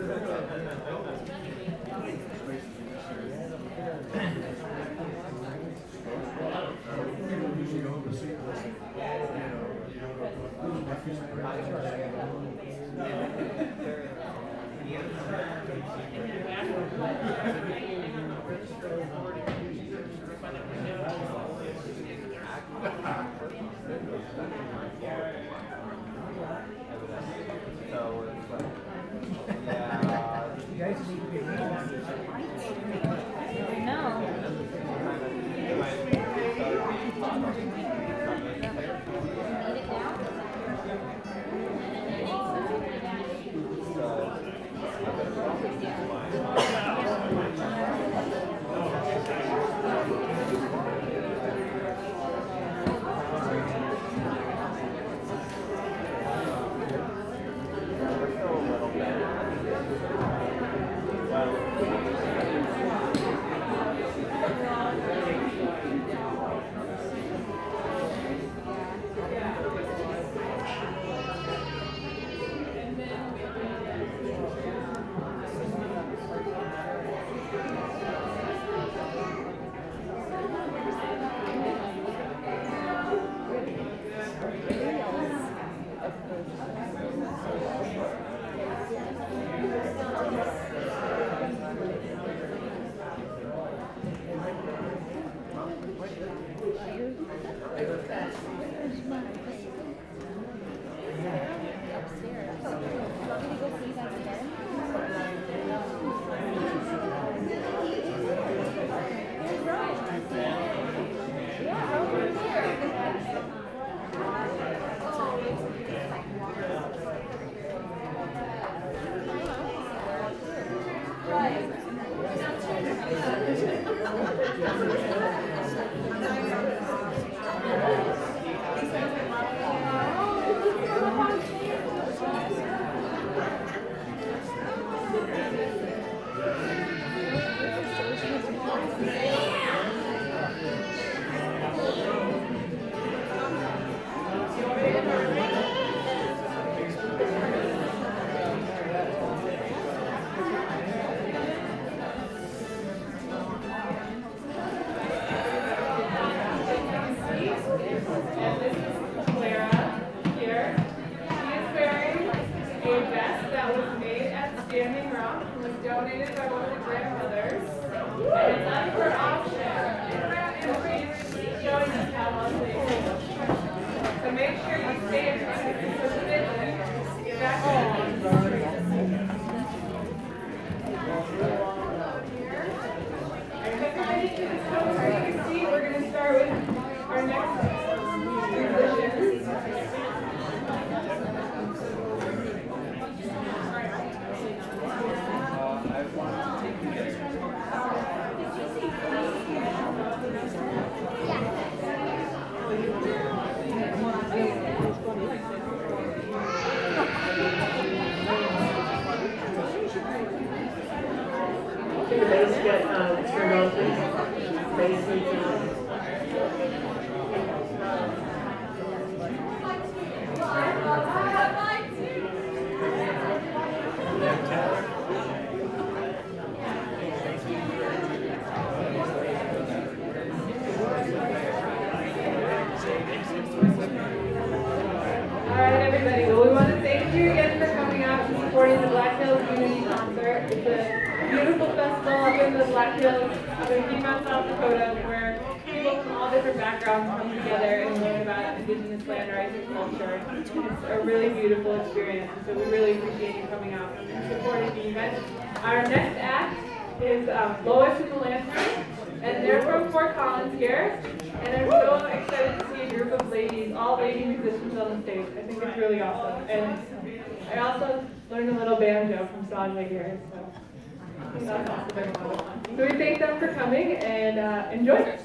Here, so we thank them for coming and enjoy.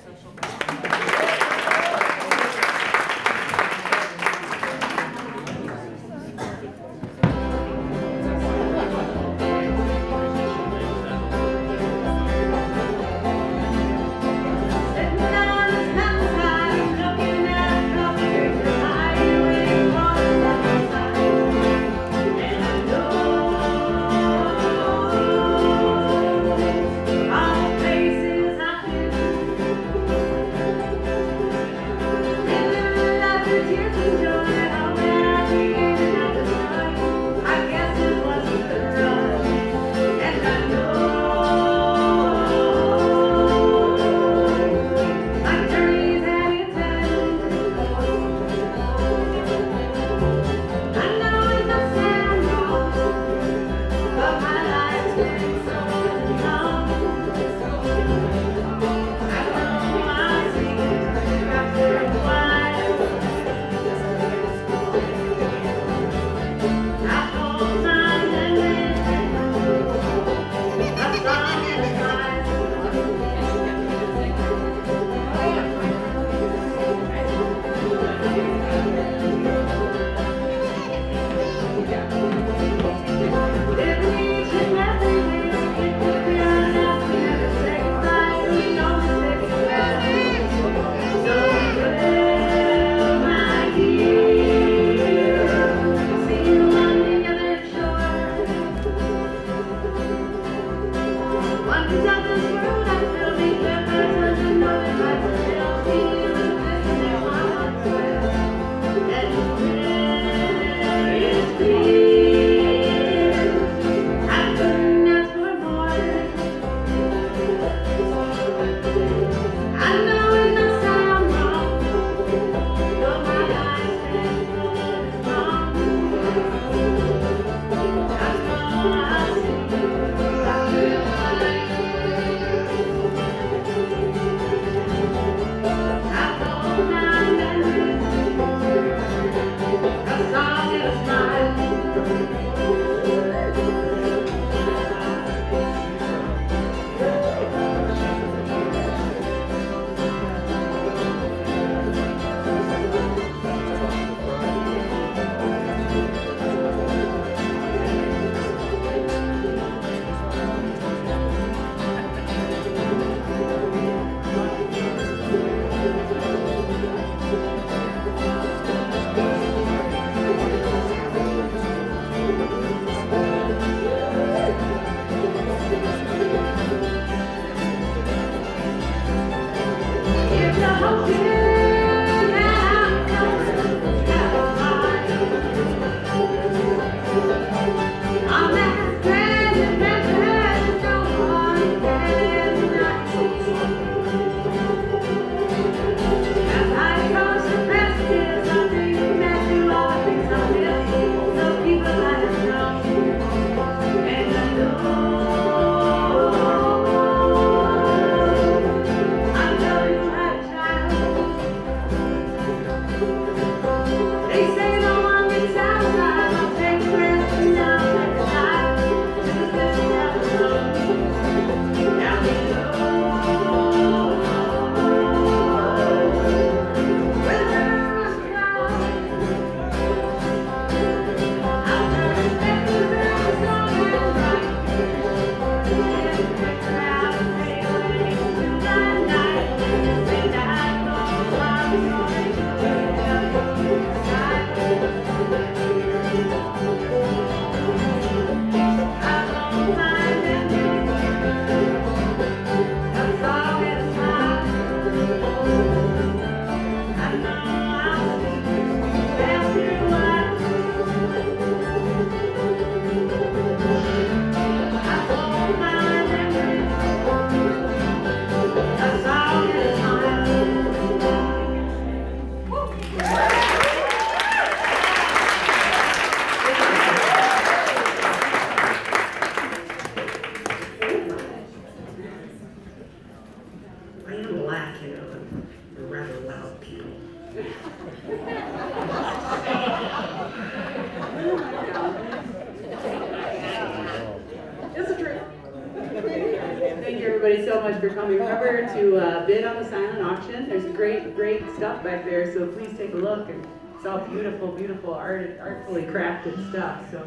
everybody so much for coming. Remember to bid on the silent auction. There's great stuff back there, so please take a look. And it's all beautiful, beautiful artfully crafted stuff. So,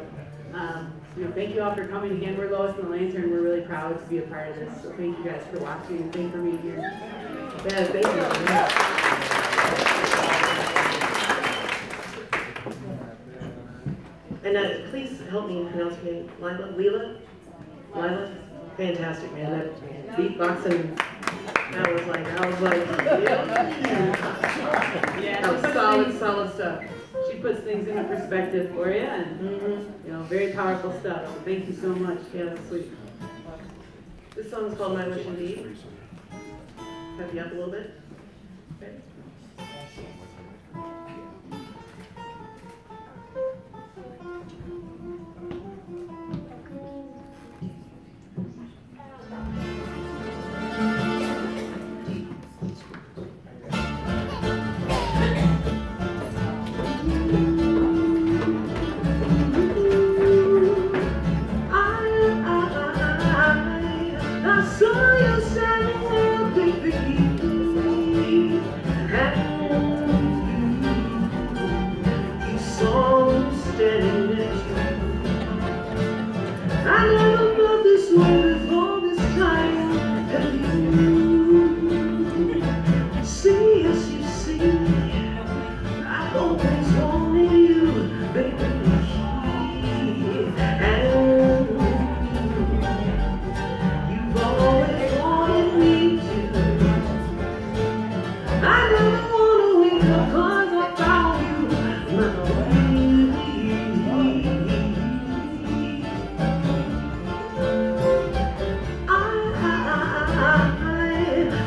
thank you all for coming. Again, we're Lois and the Lantern. We're really proud to be a part of this. So thank you guys for watching and thank you for being here. Yeah, thank you. And please help me pronounce your name. Lila? Fantastic, man. That beatboxing, I was like, yeah, that was solid stuff. She puts things into perspective for you, and very powerful stuff. So thank you so much. Yeah, that's sweet. This song is called My Wish Indeed. Pep you up a little bit. Okay.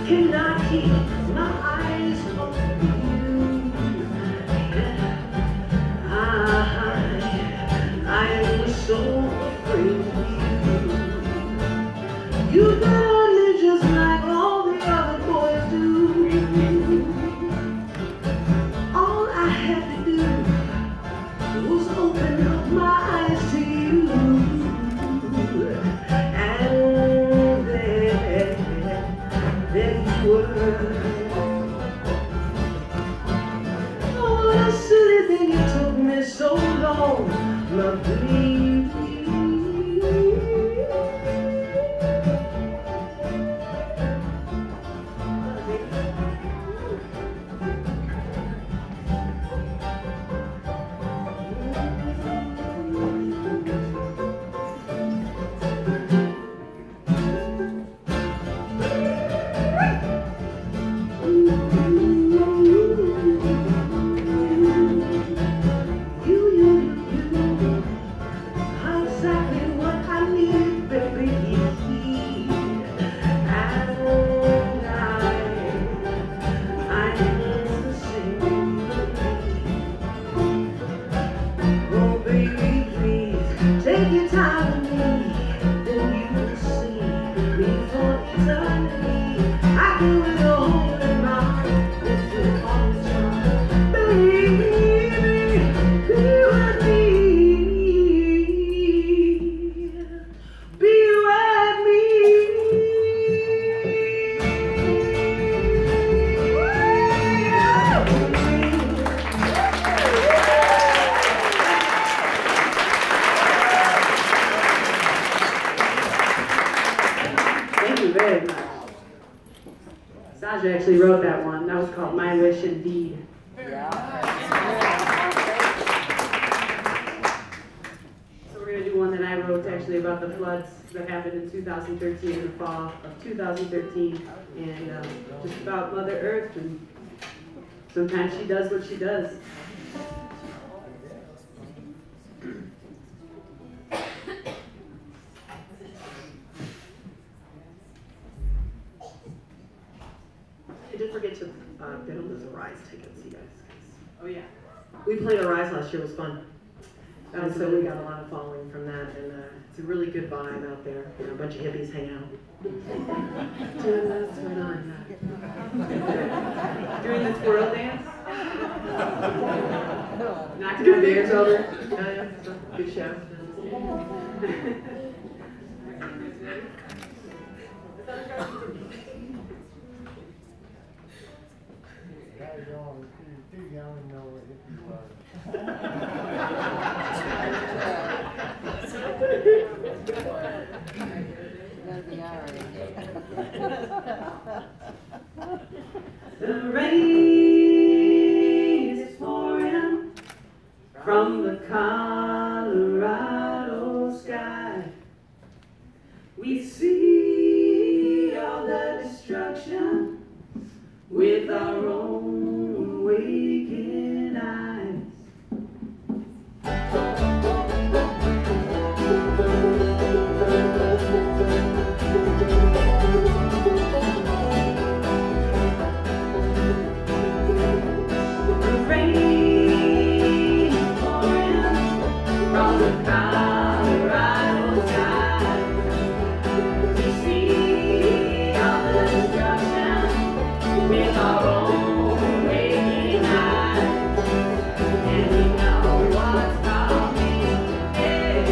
Cannot keep my eyes on you. I was so afraid of you. You got me just like all the other boys do. All I had to do was open up my eyes to you. And there you were. Oh, what a silly thing it took me so long, my baby. Take your time with me, then you will see me for eternity. I do it all in my heart, with you all the time. Baby, be with me, be with me. Thank you very much. Saja actually wrote that one. That was called My Wish Indeed. So we're going to do one that I wrote actually about the floods that happened in 2013, in the fall of 2013, and just about Mother Earth, and sometimes she does what she does. I did forget to bid on those Arise tickets, you guys. Oh yeah. We played Arise last year, it was fun. And so we got a lot of following from that, and it's a really good vibe out there. You know, a bunch of hippies hang out. Doing this right on. Doing the twirl dance. Knocking our beers over. Yeah, good show. Too young to know what hippies are. The rain is pouring from the Colorado sky. We see all the destruction with our own waking eyes. The rain is pouring from the Colorado sky. We see all the destruction with our own waking eyes. And we know what's coming is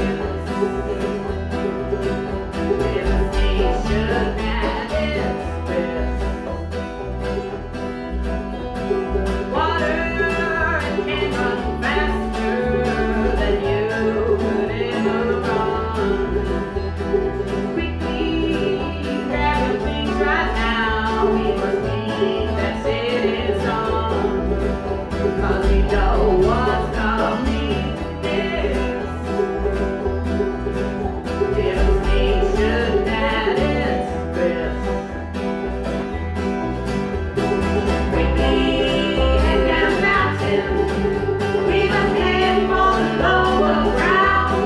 devastation at its best. Water can run faster than you could ever run. Quickly grab your things right now. We must leave that city sun. 'Cause we know what's coming is devastation at its best. Quickly head down mountain. We must head for the lower ground.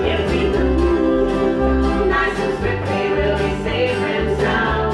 If we move nice and swiftly, we'll be safe and sound.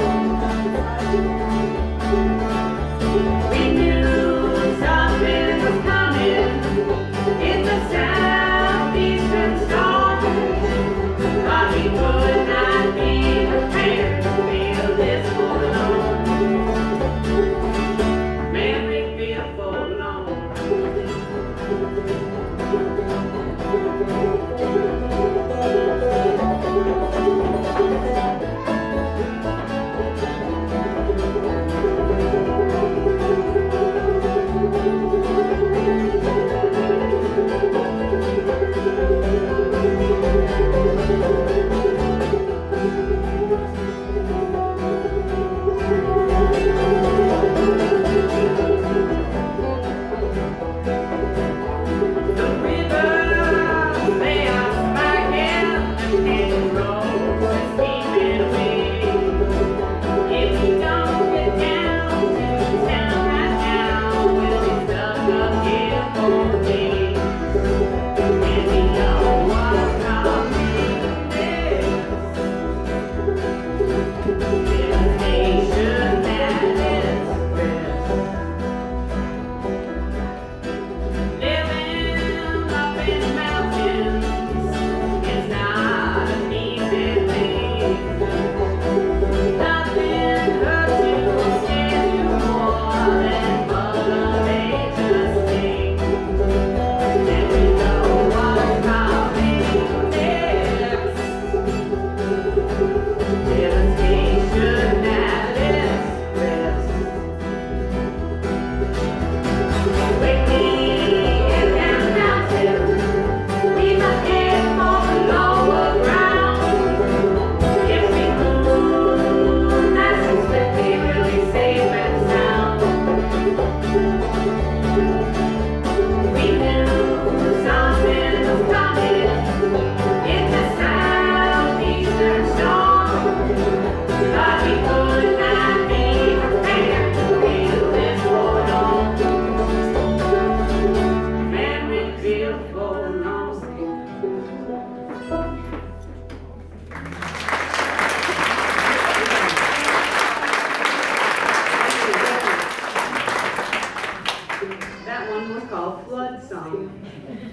asking.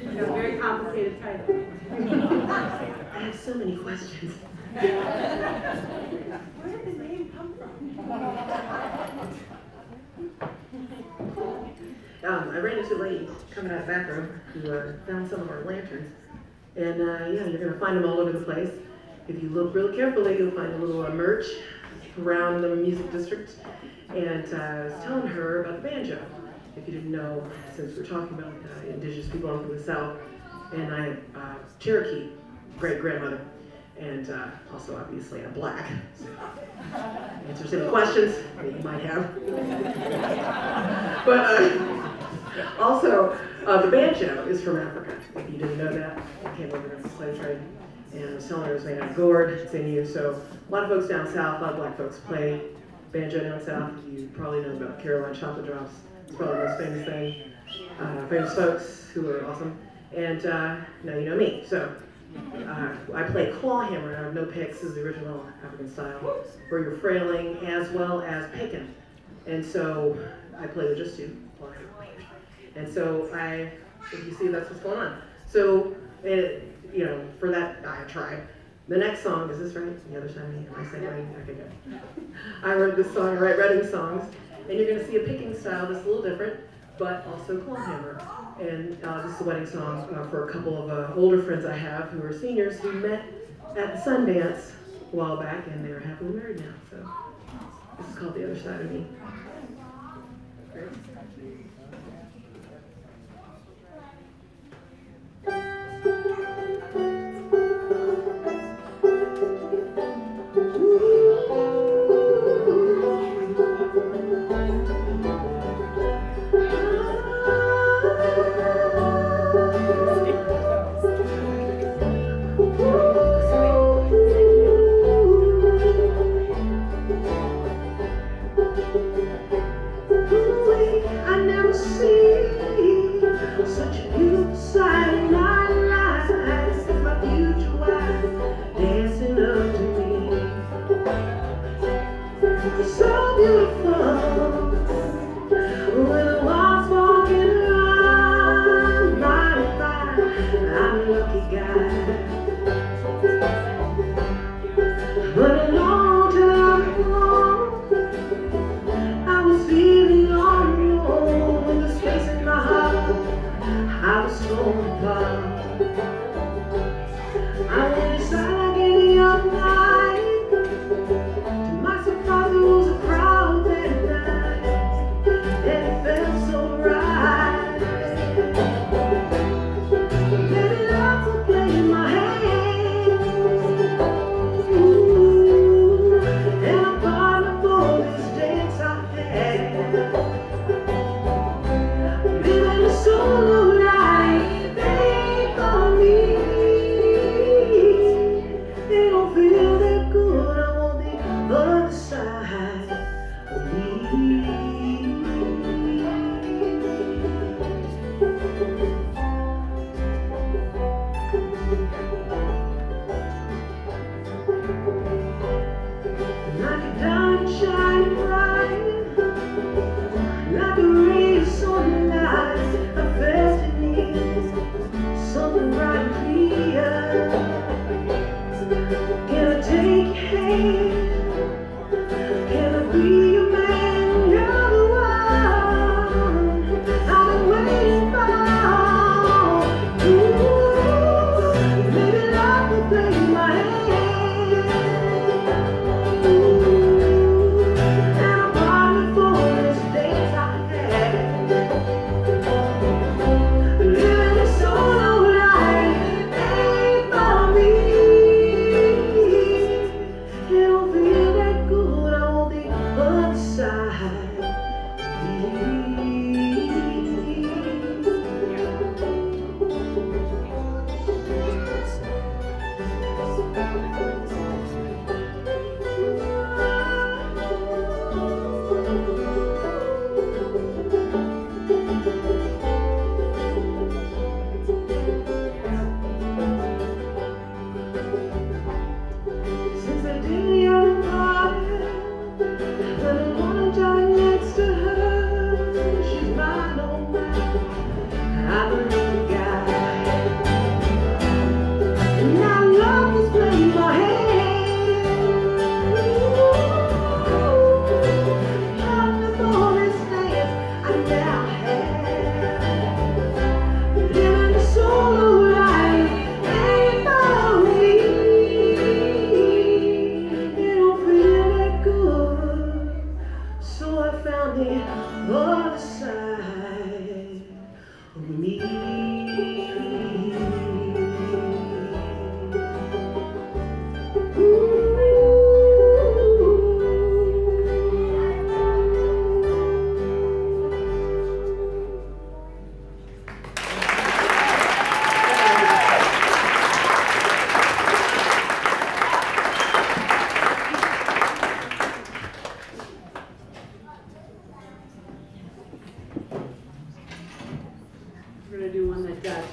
It's got a very complicated title. I have so many questions. Where did the name come from? I ran into a lady coming out of the back room who found some of our lanterns. And yeah, you're going to find them all over the place. If you look really carefully, you'll find a little merch around the music district. And I was telling her about the banjo. If you didn't know, since we're talking about indigenous people from the South, and I have Cherokee great-grandmother, and also obviously I'm Black. So answers any questions that you might have. But also, the banjo is from Africa. If you didn't know that, it came over during the slave trade. And I was telling her it was made out of gourd, it's in you. So a lot of folks down south, a lot of Black folks play banjo down south. You probably know about Caroline Chocolate Drops. It's probably the most famous thing. Famous folks who are awesome. And now you know me. So I play claw hammer. I have no picks. This is the original African style, where you're frailing as well as picking. And so I play with just two claw hammer players. And so if you see, that's what's going on. So, you know, for that, I tried. The next song, is this right? The other side of me? Am I saying right? Okay, good. I wrote this song, I write writing songs, and you're going to see a picking style that's a little different, but also claw hammer. And this is a wedding song for a couple of older friends I have who are seniors who met at the Sundance a while back, and they're happily married now. So this is called The Other Side of Me. Great.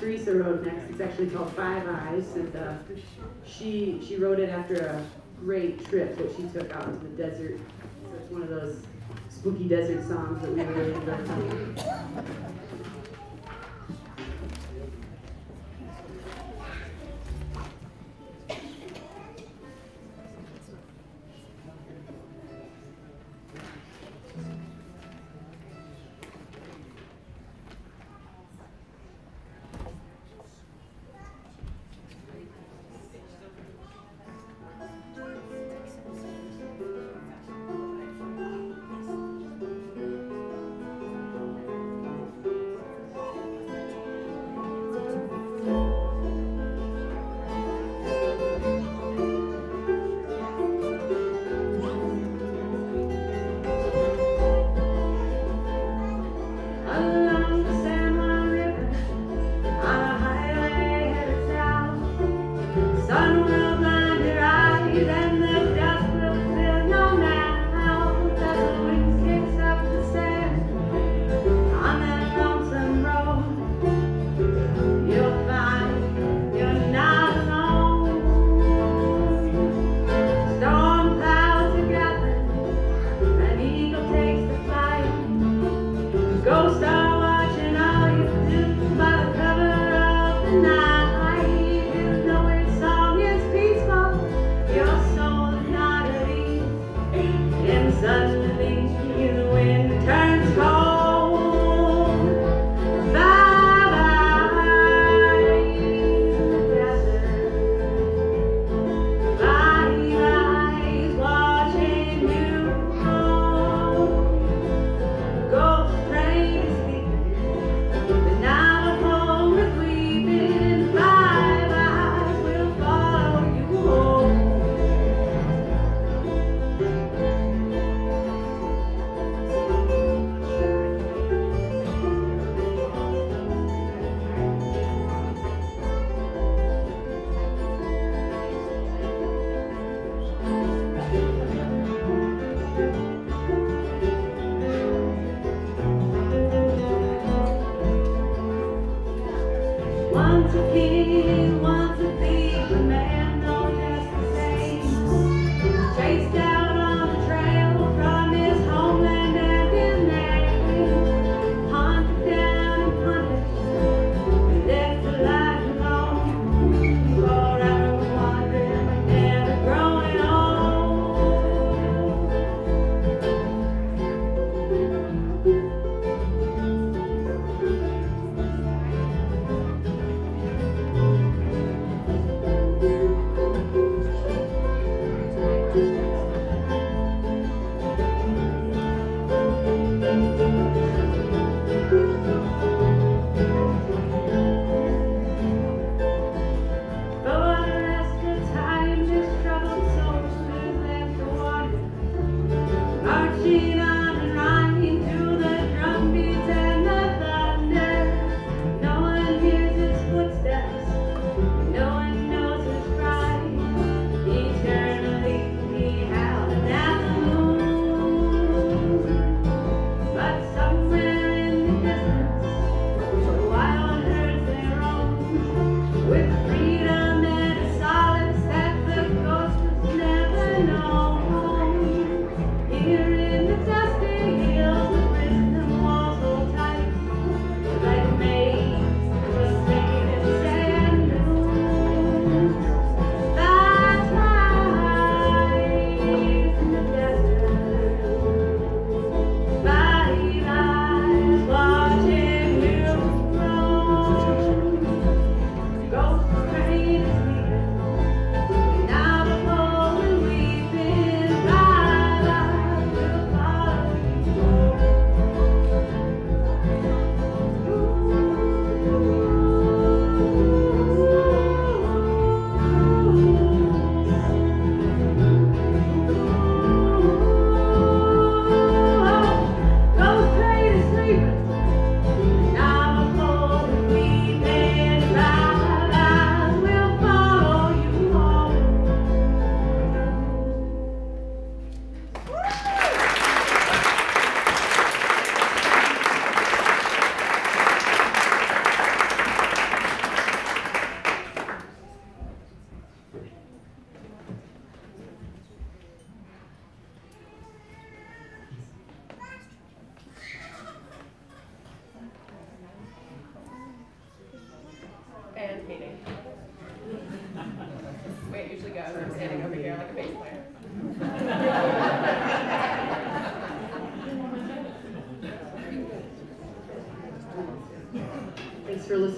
Teresa wrote next. It's actually called Five Eyes, and she wrote it after a great trip that she took out into the desert. So it's one of those spooky desert songs that we really enjoy singing.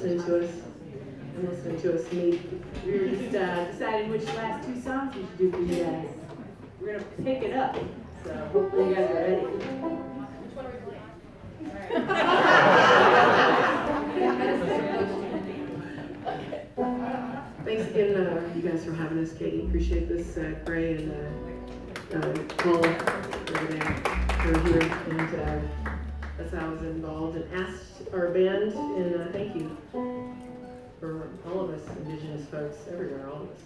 listening to us meet. We were just deciding which last two songs we should do for you guys. We're gonna pick it up, so hopefully you guys are ready. Which one are we playing? Thanks again, you guys, for having us, Katie. Appreciate this, Gray and Paul over there. They're here, and that's how I was involved and asked our band, and thank you for all of us Indigenous folks everywhere, all of us.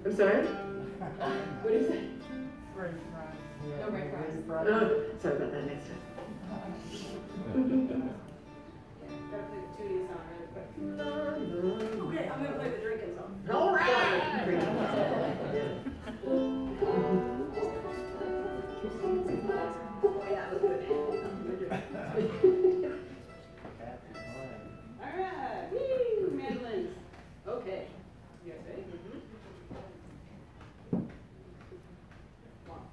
I'm sorry? What did you say? French fries. No French fries. Oh, sorry about that, next time. Gotta play the Tootie song really quick. Okay, I'm gonna play the drinking song. All right! Oh yeah, that was good. All right, woo, mandolins. Okay, you guys ready? One.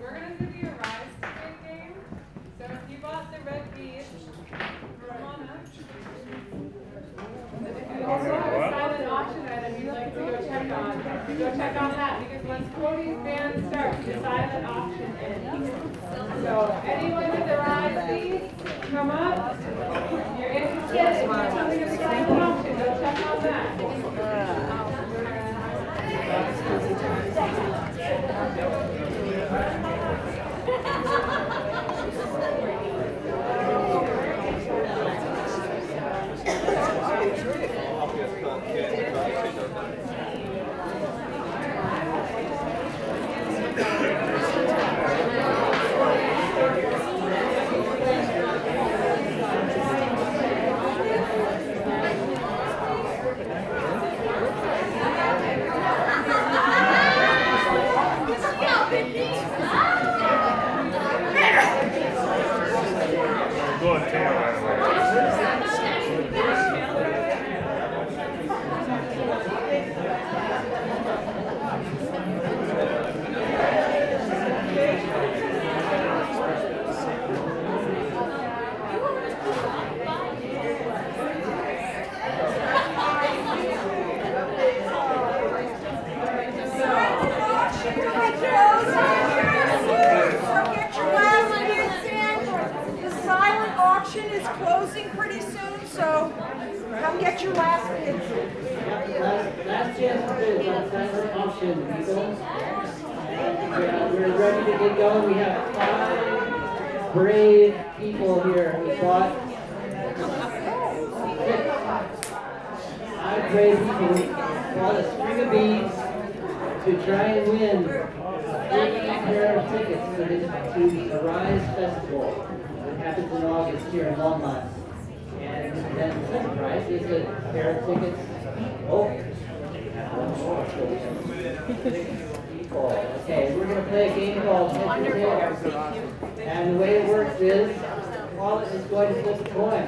we're going to do the Arise ticket game. So if you bought the red beads, come on up. We also have a silent auction item you'd like to go check on. Go check on that because once Cody's band starts, the silent auction ends. So anyone with the Arise beads, come up. If you're interested in something of the silent auction, go check on that. Good tail, by the Is closing pretty soon, so come get your last bid. Last chance for bids on silent auction, people. And we're ready to get going. We have 5 brave people here who bought 5 brave people who bought a string of beads to try and win 3 pair of tickets to the Arise Festival. Happens in August here in Longmont. And then the second prize is a pair of tickets. Oh, okay, we're going to play a game called Heads or Tails. And the way it works is, Paula is going to flip a coin.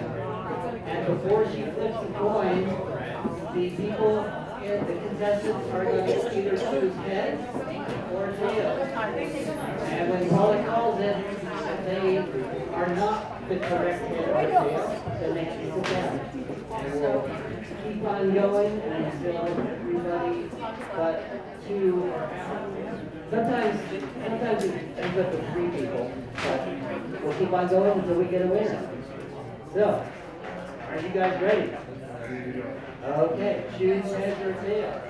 And before she flips the coin, the people, the contestants are going to either choose heads or tails. And when Paula calls it, they are not the correct head or tail, then they can sit down. And we'll keep on going until everybody but 2 are out. Sometimes it ends up with 3 people, but we'll keep on going until we get a winner. So, are you guys ready? Okay, choose heads or tails.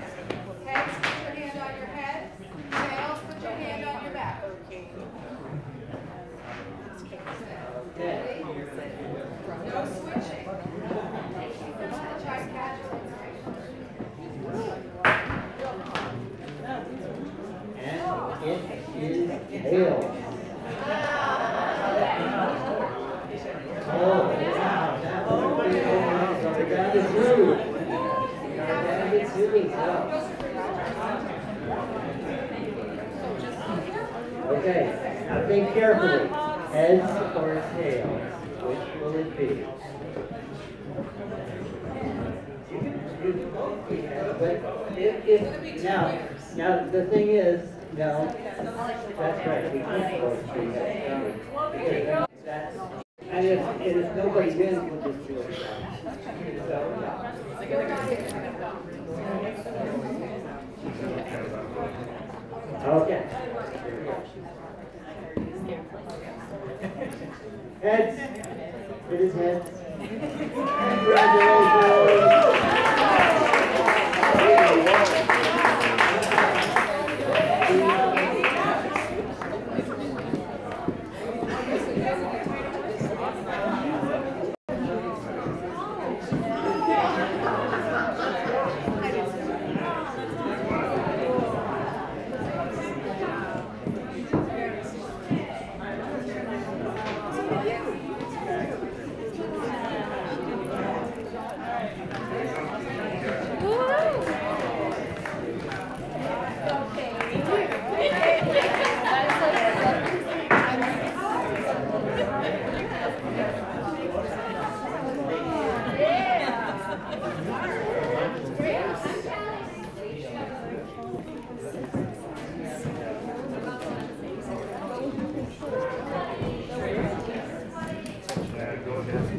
Heads, put your hand on your head. Tails, put your hand on your back. Okay. No switching. Try casual. And it is tails. Oh, wow, that was pretty nice. So we're down to 2. We're down to 2. Okay, now think carefully. Heads or tails? Which will it be? You can both be heads, but now the thing is, no, that's right, we can't both be heads. And if nobody wins, we'll just do it. Okay. Heads. It is heads. Congratulations.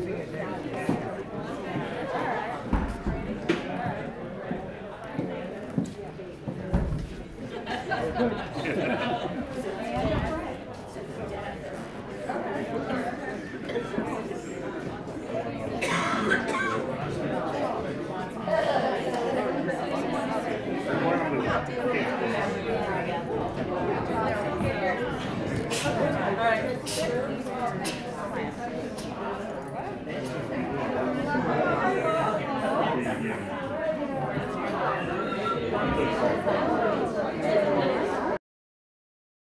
All right.